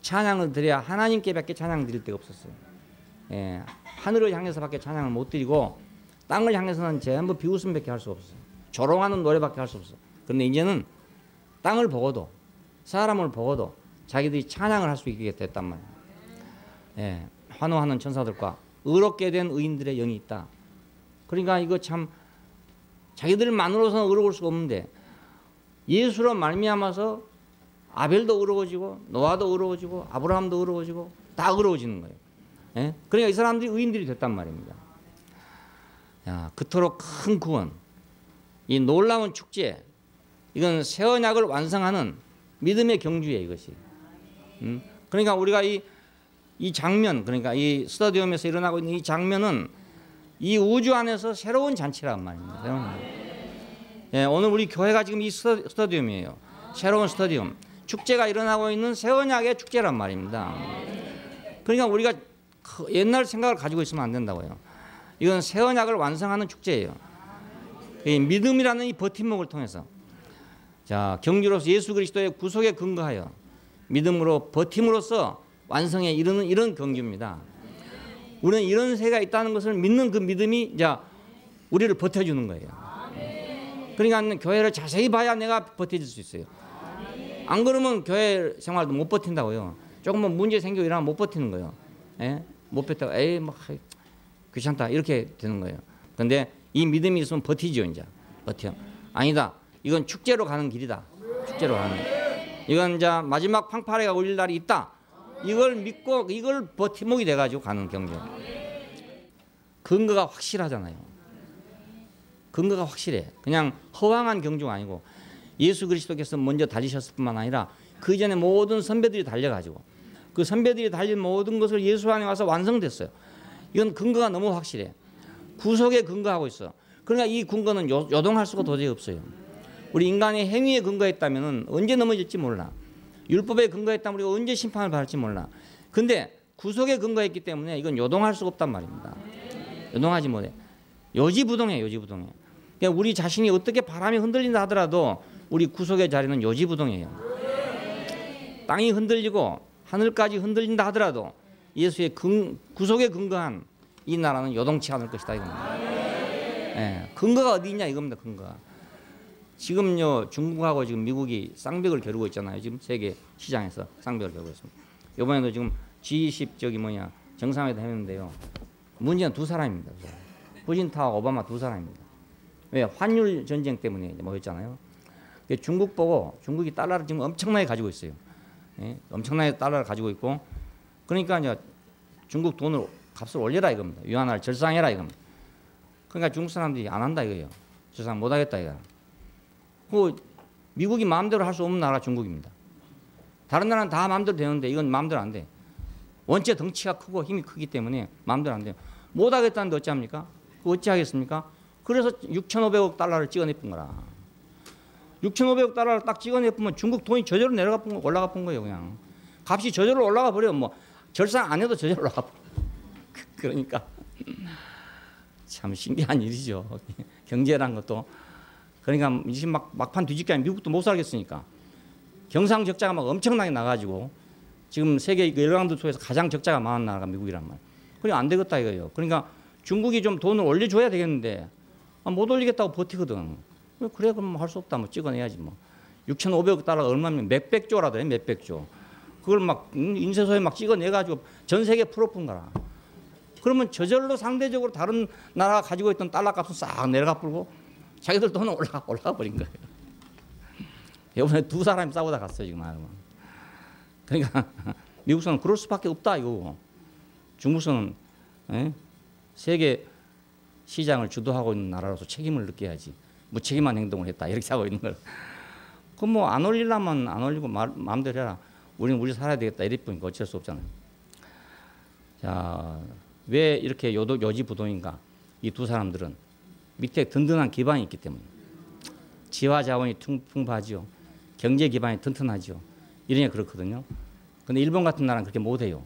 찬양을 드려야 하나님께밖에 찬양 드릴 데가 없었어요. 예, 하늘을 향해서밖에 찬양을 못 드리고 땅을 향해서는 전부 비웃음밖에 할 수 없어요. 조롱하는 노래밖에 할 수 없어요. 그런데 이제는 땅을 보고도 사람을 보고도 자기들이 찬양을 할 수 있게 됐단 말이에요. 예, 환호하는 천사들과 의롭게 된 의인들의 영이 있다. 그러니까 이거 참 자기들만으로서는 의로울 수가 없는데 예수로 말미암아서 아벨도 의로워지고 노아도 의로워지고 아브라함도 의로워지고 다 의로워지는 거예요. 예? 그러니까 이 사람들이 의인들이 됐단 말입니다. 야, 그토록 큰 구원, 이 놀라운 축제, 이건 새 언약을 완성하는 믿음의 경주예요. 이것이. 그러니까 우리가 이 이 장면, 그러니까 이 스타디움에서 일어나고 있는 이 장면은 이 우주 안에서 새로운 잔치란 말입니다. 새로운 잔치. 예, 오늘 우리 교회가 지금 이 스타디움이에요. 새로운 스타디움. 축제가 일어나고 있는 새 언약의 축제란 말입니다. 그러니까 우리가 옛날 생각을 가지고 있으면 안 된다고요. 이건 새 언약을 완성하는 축제예요. 이 믿음이라는 이 버팀목을 통해서, 자, 경주로서 예수 그리스도의 구속에 근거하여 믿음으로 버팀으로써 완성에 이르는 이런 경주입니다. 우리는 이런 새가 있다는 것을 믿는 그 믿음이 이제 우리를 버텨주는 거예요. 그러니까 교회를 자세히 봐야 내가 버텨줄 수 있어요. 안 그러면 교회 생활도 못 버틴다고요. 조금만 문제 생기고 이러면 못 버티는 거예요. 예? 못 버티다가 에이 막 귀찮다 이렇게 되는 거예요. 그런데 이 믿음이 있으면 버티죠. 이제 버텨. 아니다. 이건 축제로 가는 길이다. 축제로 가는 길. 이건 이제 마지막 팡파레가 울릴 날이 있다. 이걸 믿고 이걸 버팀목이 돼가지고 가는 경주. 근거가 확실하잖아요. 근거가 확실해. 그냥 허황한 경주가 아니고 예수 그리스도께서 먼저 달리셨을 뿐만 아니라 그 전에 모든 선배들이 달려가지고 그 선배들이 달린 모든 것을 예수 안에 와서 완성됐어요. 이건 근거가 너무 확실해. 구속에 근거하고 있어. 그러니까 이 근거는 요동할 수가 도저히 없어요. 우리 인간의 행위에 근거했다면 언제 넘어질지 몰라. 율법에 근거했다면 우리가 언제 심판을 받을지 몰라. 근데 구속에 근거했기 때문에 이건 요동할 수가 없단 말입니다. 요동하지 못해. 요지부동해. 요지부동해. 그러니까 우리 자신이 어떻게 바람이 흔들린다 하더라도 우리 구속의 자리는 요지부동해요. 땅이 흔들리고 하늘까지 흔들린다 하더라도 예수의 구속에 근거한 이 나라는 요동치 않을 것이다 이겁니다. 예, 근거가 어디 있냐 이겁니다. 근거가. 지금요 중국하고 지금 미국이 쌍벽을 겨루고 있잖아요. 지금 세계 시장에서 쌍벽을 겨루고 있습니다. 이번에도 지금 G20 정상회담 했는데요. 문제는 두 사람입니다. 푸진타와 오바마 두 사람입니다. 왜? 환율 전쟁 때문에 뭐였잖아요. 중국 보고 중국이 달러를 지금 엄청나게 가지고 있어요. 예? 엄청나게 달러를 가지고 있고 그러니까 이제 중국 돈을 값을 올려라 이겁니다. 위안화를 절상해라 이겁니다. 그러니까 중국 사람들이 안 한다 이거예요. 절상 못 하겠다 이거. 그 미국이 마음대로 할 수 없는 나라가 중국입니다. 다른 나라는 다 마음대로 되는데 이건 마음대로 안 돼. 원체 덩치가 크고 힘이 크기 때문에 마음대로 안 돼요. 못 하겠다는데 어찌합니까? 어찌 하겠습니까? 그래서 6,500억 달러를 찍어내쁜 거라. 6,500억 달러를 딱 찍어내면 중국 돈이 저절로 올라가 본 거예요. 그냥 값이 저절로 올라가 버려요. 뭐 절상 안 해도 저절로 올라가. 그러니까 참 신기한 일이죠. 경제라는 것도. 그러니까 이제 막판 뒤집기 아니면 미국도 못 살겠으니까 경상 적자가 막 엄청나게 나가지고 지금 세계 열강도 속에서 가장 적자가 많은 나라가 미국이란 말이에요. 그러니까 안 되겠다 이거예요. 그러니까 중국이 좀 돈을 올려줘야 되겠는데 못 올리겠다고 버티거든. 그래 그럼 할 수 없다. 뭐 찍어내야지 뭐. 6,500억 달러가 얼마면 몇백 조라도 해. 몇백 조. 그걸 막 인쇄소에 막 찍어내가지고 전 세계 풀어푼 거라. 그러면 저절로 상대적으로 다른 나라가 가지고 있던 달러 값은 싹 내려가 버리고 자기들 돈은 올라가 버린 거예요. 이번에 두 사람이 싸우다 갔어요 지금. 그러니까 미국서는 그럴 수밖에 없다 이거. 중국서는 세계 시장을 주도하고 있는 나라로서 책임을 느껴야지. 무책임한 행동을 했다 이렇게 하고 있는 걸. 그럼 뭐 안 올리려면 안 올리고 마음대로 해라. 우리는 우리 살아야 되겠다 이럴 뿐이니까 어쩔 수 없잖아요. 자, 왜 이렇게 요지부동인가? 이 두 사람들은 밑에 든든한 기반이 있기 때문에 지화 자원이 풍부하지요. 경제 기반이 튼튼하지요. 이러니까 그렇거든요. 근데 일본 같은 나라는 그렇게 못해요.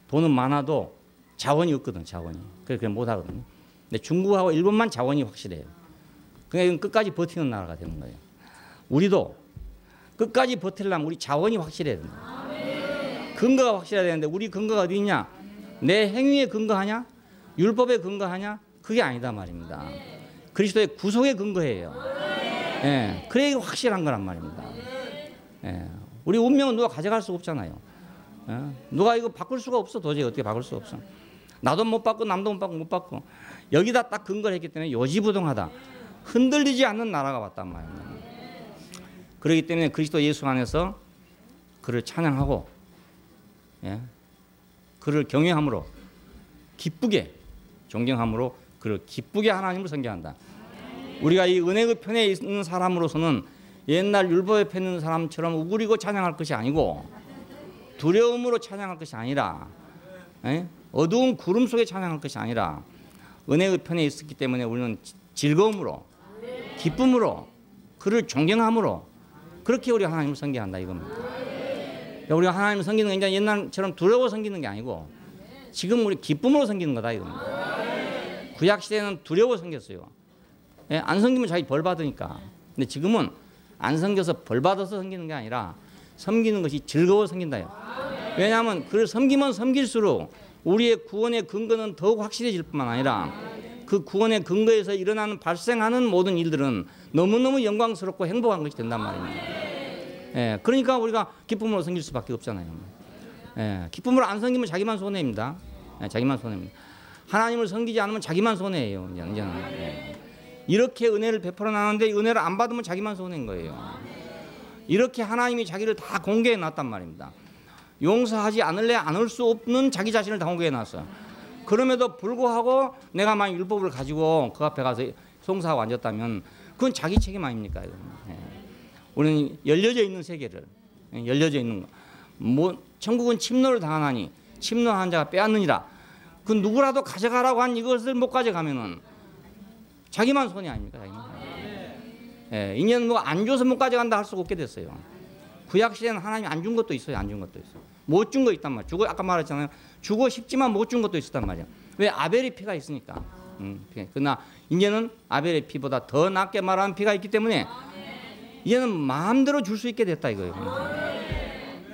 돈은 많아도 자원이 없거든. 자원이. 그래서 못 하거든요. 근데 중국하고 일본만 자원이 확실해요. 그러니까 끝까지 버티는 나라가 되는 거예요. 우리도 끝까지 버틸려면 우리 자원이 확실해야 된다. 근거가 확실해야 되는데 우리 근거가 어디 있냐? 내 행위에 근거하냐? 율법에 근거하냐? 그게 아니다 말입니다. 그리스도의 구속에 근거해요. 예, 그래 확실한 거란 말입니다. 예, 우리 운명은 누가 가져갈 수 없잖아요. 예, 누가 이거 바꿀 수가 없어. 도저히 어떻게 바꿀 수 없어. 나도 못 바꾸고 남도 못 바꾸고 여기다 딱 근거를 했기 때문에 요지부동하다. 흔들리지 않는 나라가 왔단 말입니다. 그렇기 때문에 그리스도 예수 안에서 그를 찬양하고 그를 경외함으로 기쁘게 존경함으로 그를 기쁘게 하나님을 섬겨한다. 우리가 이 은혜의 편에 있는 사람으로서는 옛날 율법에 펴 있는 사람처럼 우그리고 찬양할 것이 아니고 두려움으로 찬양할 것이 아니라 어두운 구름 속에 찬양할 것이 아니라 은혜의 편에 있었기 때문에 우리는 즐거움으로 기쁨으로 그를 존경함으로 그렇게 우리가 하나님을 섬겨야 한다 이겁니다. 우리가 하나님을 섬기는 게 이제 옛날처럼 두려워 섬기는 게 아니고 지금 우리 기쁨으로 섬기는 거다 이겁니다. 구약 시대는 두려워 섬겼어요. 안 섬기면 자기 벌 받으니까. 근데 지금은 안 섬겨서 벌 받아서 섬기는 게 아니라 섬기는 것이 즐거워 섬긴다요. 왜냐하면 그를 섬기면 섬길수록 우리의 구원의 근거는 더욱 확실해질 뿐만 아니라 그 구원의 근거에서 일어나는 발생하는 모든 일들은 너무너무 영광스럽고 행복한 것이 된단 말입니다. 그러니까 우리가 기쁨으로 섬길 수밖에 없잖아요. 기쁨으로 안 섬기면 자기만 손해입니다. 자기만 손해입니다. 하나님을 섬기지 않으면 자기만 손해예요. 이제는. 이렇게 은혜를 베풀어 나는데 은혜를 안 받으면 자기만 손해인 거예요. 이렇게 하나님이 자기를 다 공개해 놨단 말입니다. 용서하지 않을래 않을 수 없는 자기 자신을 다 공개해 놨어요. 그럼에도 불구하고 내가 만약 율법을 가지고 그 앞에 가서 송사하고 앉았다면 그건 자기 책임 아닙니까? 우리는 열려져 있는 세계를 열려져 있는 거. 뭐 천국은 침노를 당하나니 침노한 자가 빼앗느니라. 그 누구라도 가져가라고 한 이것을 못 가져가면은 자기만 손이 아닙니까? 자기만. 인연 뭐 안 줘서 못 가져간다 할 수가 없게 됐어요. 구약 시대는 하나님이 안 준 것도 있어요. 안 준 것도 있어요. 못 준 거 있단 말이에요. 주고 아까 말했잖아요. 주고 싶지만 못 준 것도 있었단 말이에요. 왜? 아벨의 피가 있으니까. 그러나 이제는 아벨의 피보다 더 낫게 말하는 피가 있기 때문에 이제는 마음대로 줄 수 있게 됐다 이거예요.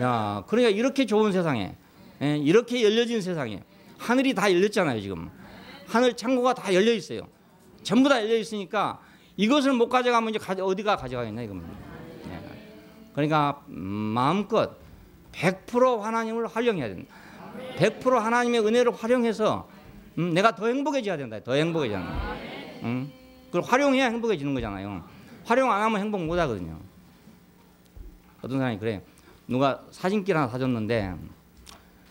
야, 그러니까 이렇게 좋은 세상에, 이렇게 열려진 세상에 하늘이 다 열렸잖아요. 지금 하늘 창고가 다 열려 있어요. 전부 다 열려 있으니까 이것을 못 가져가면 이제 어디가 가져가겠냐 이겁니다. 그러니까 마음껏 100% 하나님을 활용해야 된다. 100% 하나님의 은혜를 활용해서 내가 더 행복해져야 된다. 더 행복해져야 된다. 그걸 활용해야 행복해지는 거잖아요. 활용 안 하면 행복 못 하거든요. 어떤 사람이 그래요. 누가 사진기 하나 사줬는데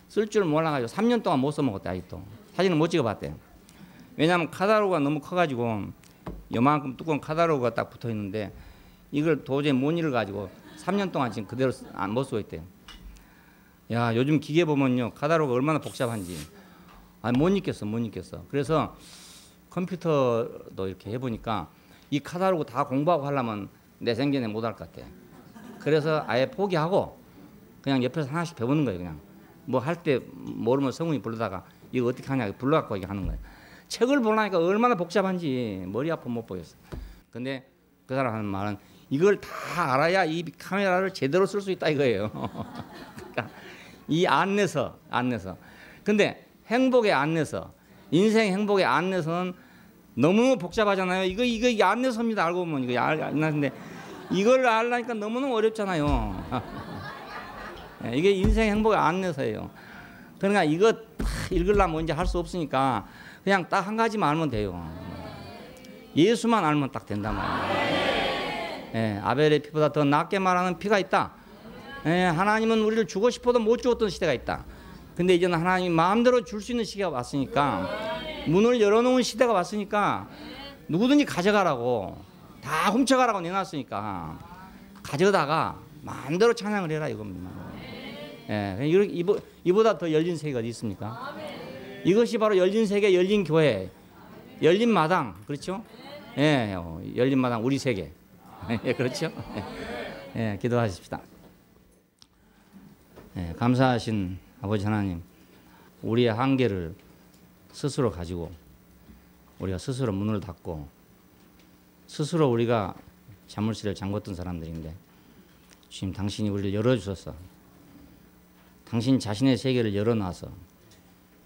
쓸 줄 몰라가지고 3년 동안 못 써먹었대. 아직도 사진을 못 찍어봤대. 왜냐하면 카탈로그가 너무 커가지고 요만큼 두꺼운 카탈로그가 딱 붙어있는데 이걸 도저히 못 읽어가지고 3년 동안 지금 그대로 못 쓰고 있대요. 야, 요즘 기계 보면요 카탈로그가 얼마나 복잡한지 못 읽겠어. 그래서 컴퓨터도 이렇게 해보니까 이 카탈로그 다 공부하고 하려면 내 생전에 못할 것 같아. 그래서 아예 포기하고 그냥 옆에서 하나씩 배우는 거예요. 그냥 뭐 할 때 모르면 성훈이 부르다가 이거 어떻게 하냐 불러갖고 이렇게 하는 거예요. 책을 보려니까 얼마나 복잡한지 머리 아파 못 보겠어. 근데 그 사람 하는 말은 이걸 다 알아야 이 카메라를 제대로 쓸 수 있다 이거예요. 그러니까 이 안내서. 근데 행복의 안내서, 인생 행복의 안내서는 너무 복잡하잖아요. 이거 안내서입니다. 알고 보면 이거 안내서인데 이걸 알려니까 너무너무 어렵잖아요. 이게 인생 행복의 안내서예요. 그러니까 이거 읽으려면 이제 할 수 없으니까 그냥 딱 한 가지만 알면 돼요. 예수만 알면 딱 된단 말이에요. 아벨의 피보다 더 낫게 말하는 피가 있다. 하나님은 우리를 주고 싶어도 못 주었던 시대가 있다. 근데 이제는 하나님이 마음대로 줄 수 있는 시기가 왔으니까 문을 열어놓은 시대가 왔으니까 누구든지 가져가라고 다 훔쳐가라고 내놨으니까 가져다가 마음대로 찬양을 해라 이겁니다. 이보다 더 열린 세계가 어디 있습니까? 이것이 바로 열린 세계, 열린 교회, 열린 마당, 그렇죠? 열린 마당 우리 세계. 그렇죠? 기도하십시다. 감사하신 아버지 하나님, 우리의 한계를 스스로 가지고 우리가 스스로 문을 닫고 스스로 우리가 자물쇠를 잠궜던 사람들인데 주님 당신이 우리를 열어주셔서 당신 자신의 세계를 열어놔서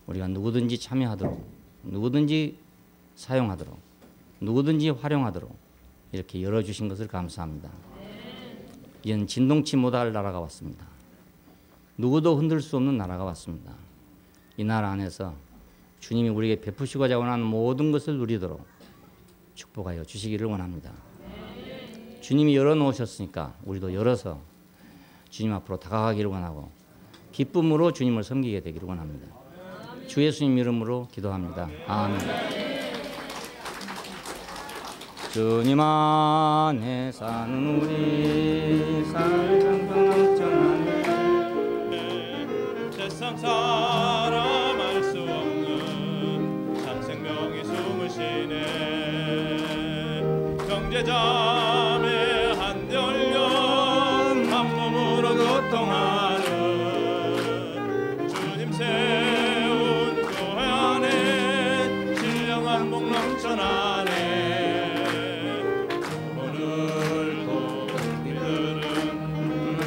우리가 누구든지 참여하도록 누구든지 사용하도록 누구든지 활용하도록 이렇게 열어주신 것을 감사합니다. 이제는 진동치 못할 나라가 왔습니다. 누구도 흔들 수 없는 나라가 왔습니다. 이 나라 안에서 주님이 우리에게 베푸시고자 원하는 모든 것을 누리도록 축복하여 주시기를 원합니다. 주님이 열어놓으셨으니까 우리도 열어서 주님 앞으로 다가가기를 원하고 기쁨으로 주님을 섬기게 되기를 원합니다. 주 예수님 이름으로 기도합니다. 아멘. 주님 안에 사는 우리 삶은 평정한 세상 사람 주의 잠에 한데 올려 한 몸으로 교통하는 주님 세운 교회 안에 신령한 복 넘쳐나네. 오늘도 우리들은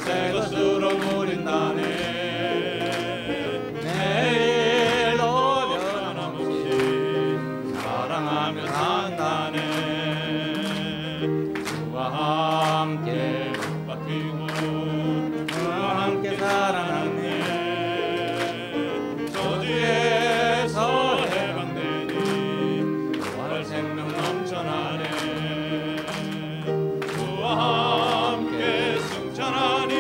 새 것으로 누린다네. 내일도 변함없이 사랑하며 산다네. 주와 함께 바뀌고 주와 함께 살아났네. 저주에서 해방되니 부활 생명 넘쳐나네. 주와 함께 승천하니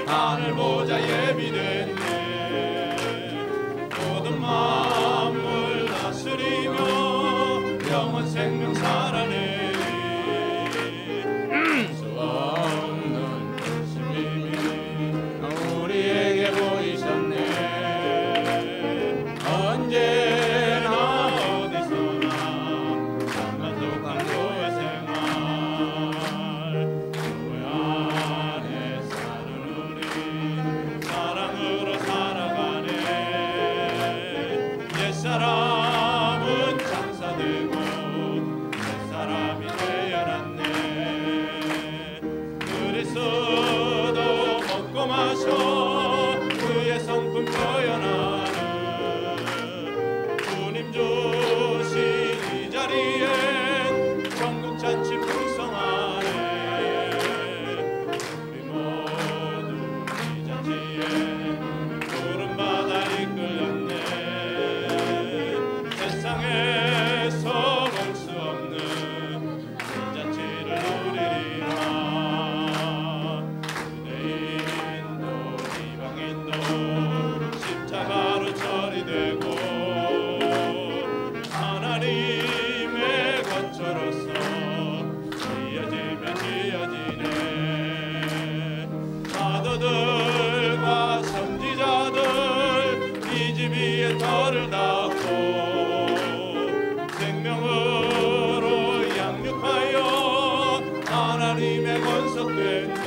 하늘 보좌 예비됐네. 모든 만물 다스리며 영원 생명 살아내니 수 없는 주님이 우리에게 보이셨네. 언제나 어디서나 만족한 교회 생활. 교회 안에 사는 우리 사랑으로 살아가네. 옛사람은 장사되고 옛사람이 되어났네. 그리스도 먹고 마셔 그의 성품 표현하는 주님 주신 이 자리에 전국 잔치 풍성하네. 우리 모두 이 잔치에 푸른 바다 이끌렸네. 세상에서 볼 수 없는 이 잔치를 누리리라. 유대인도 이방인도 십자가로 처리되고 하나님의 거처로서 지어지며 지어지네. 사도들과 선지자들 이 집 위에 터를 닫고 생명으로 양육하여 하나님의 권속됐네.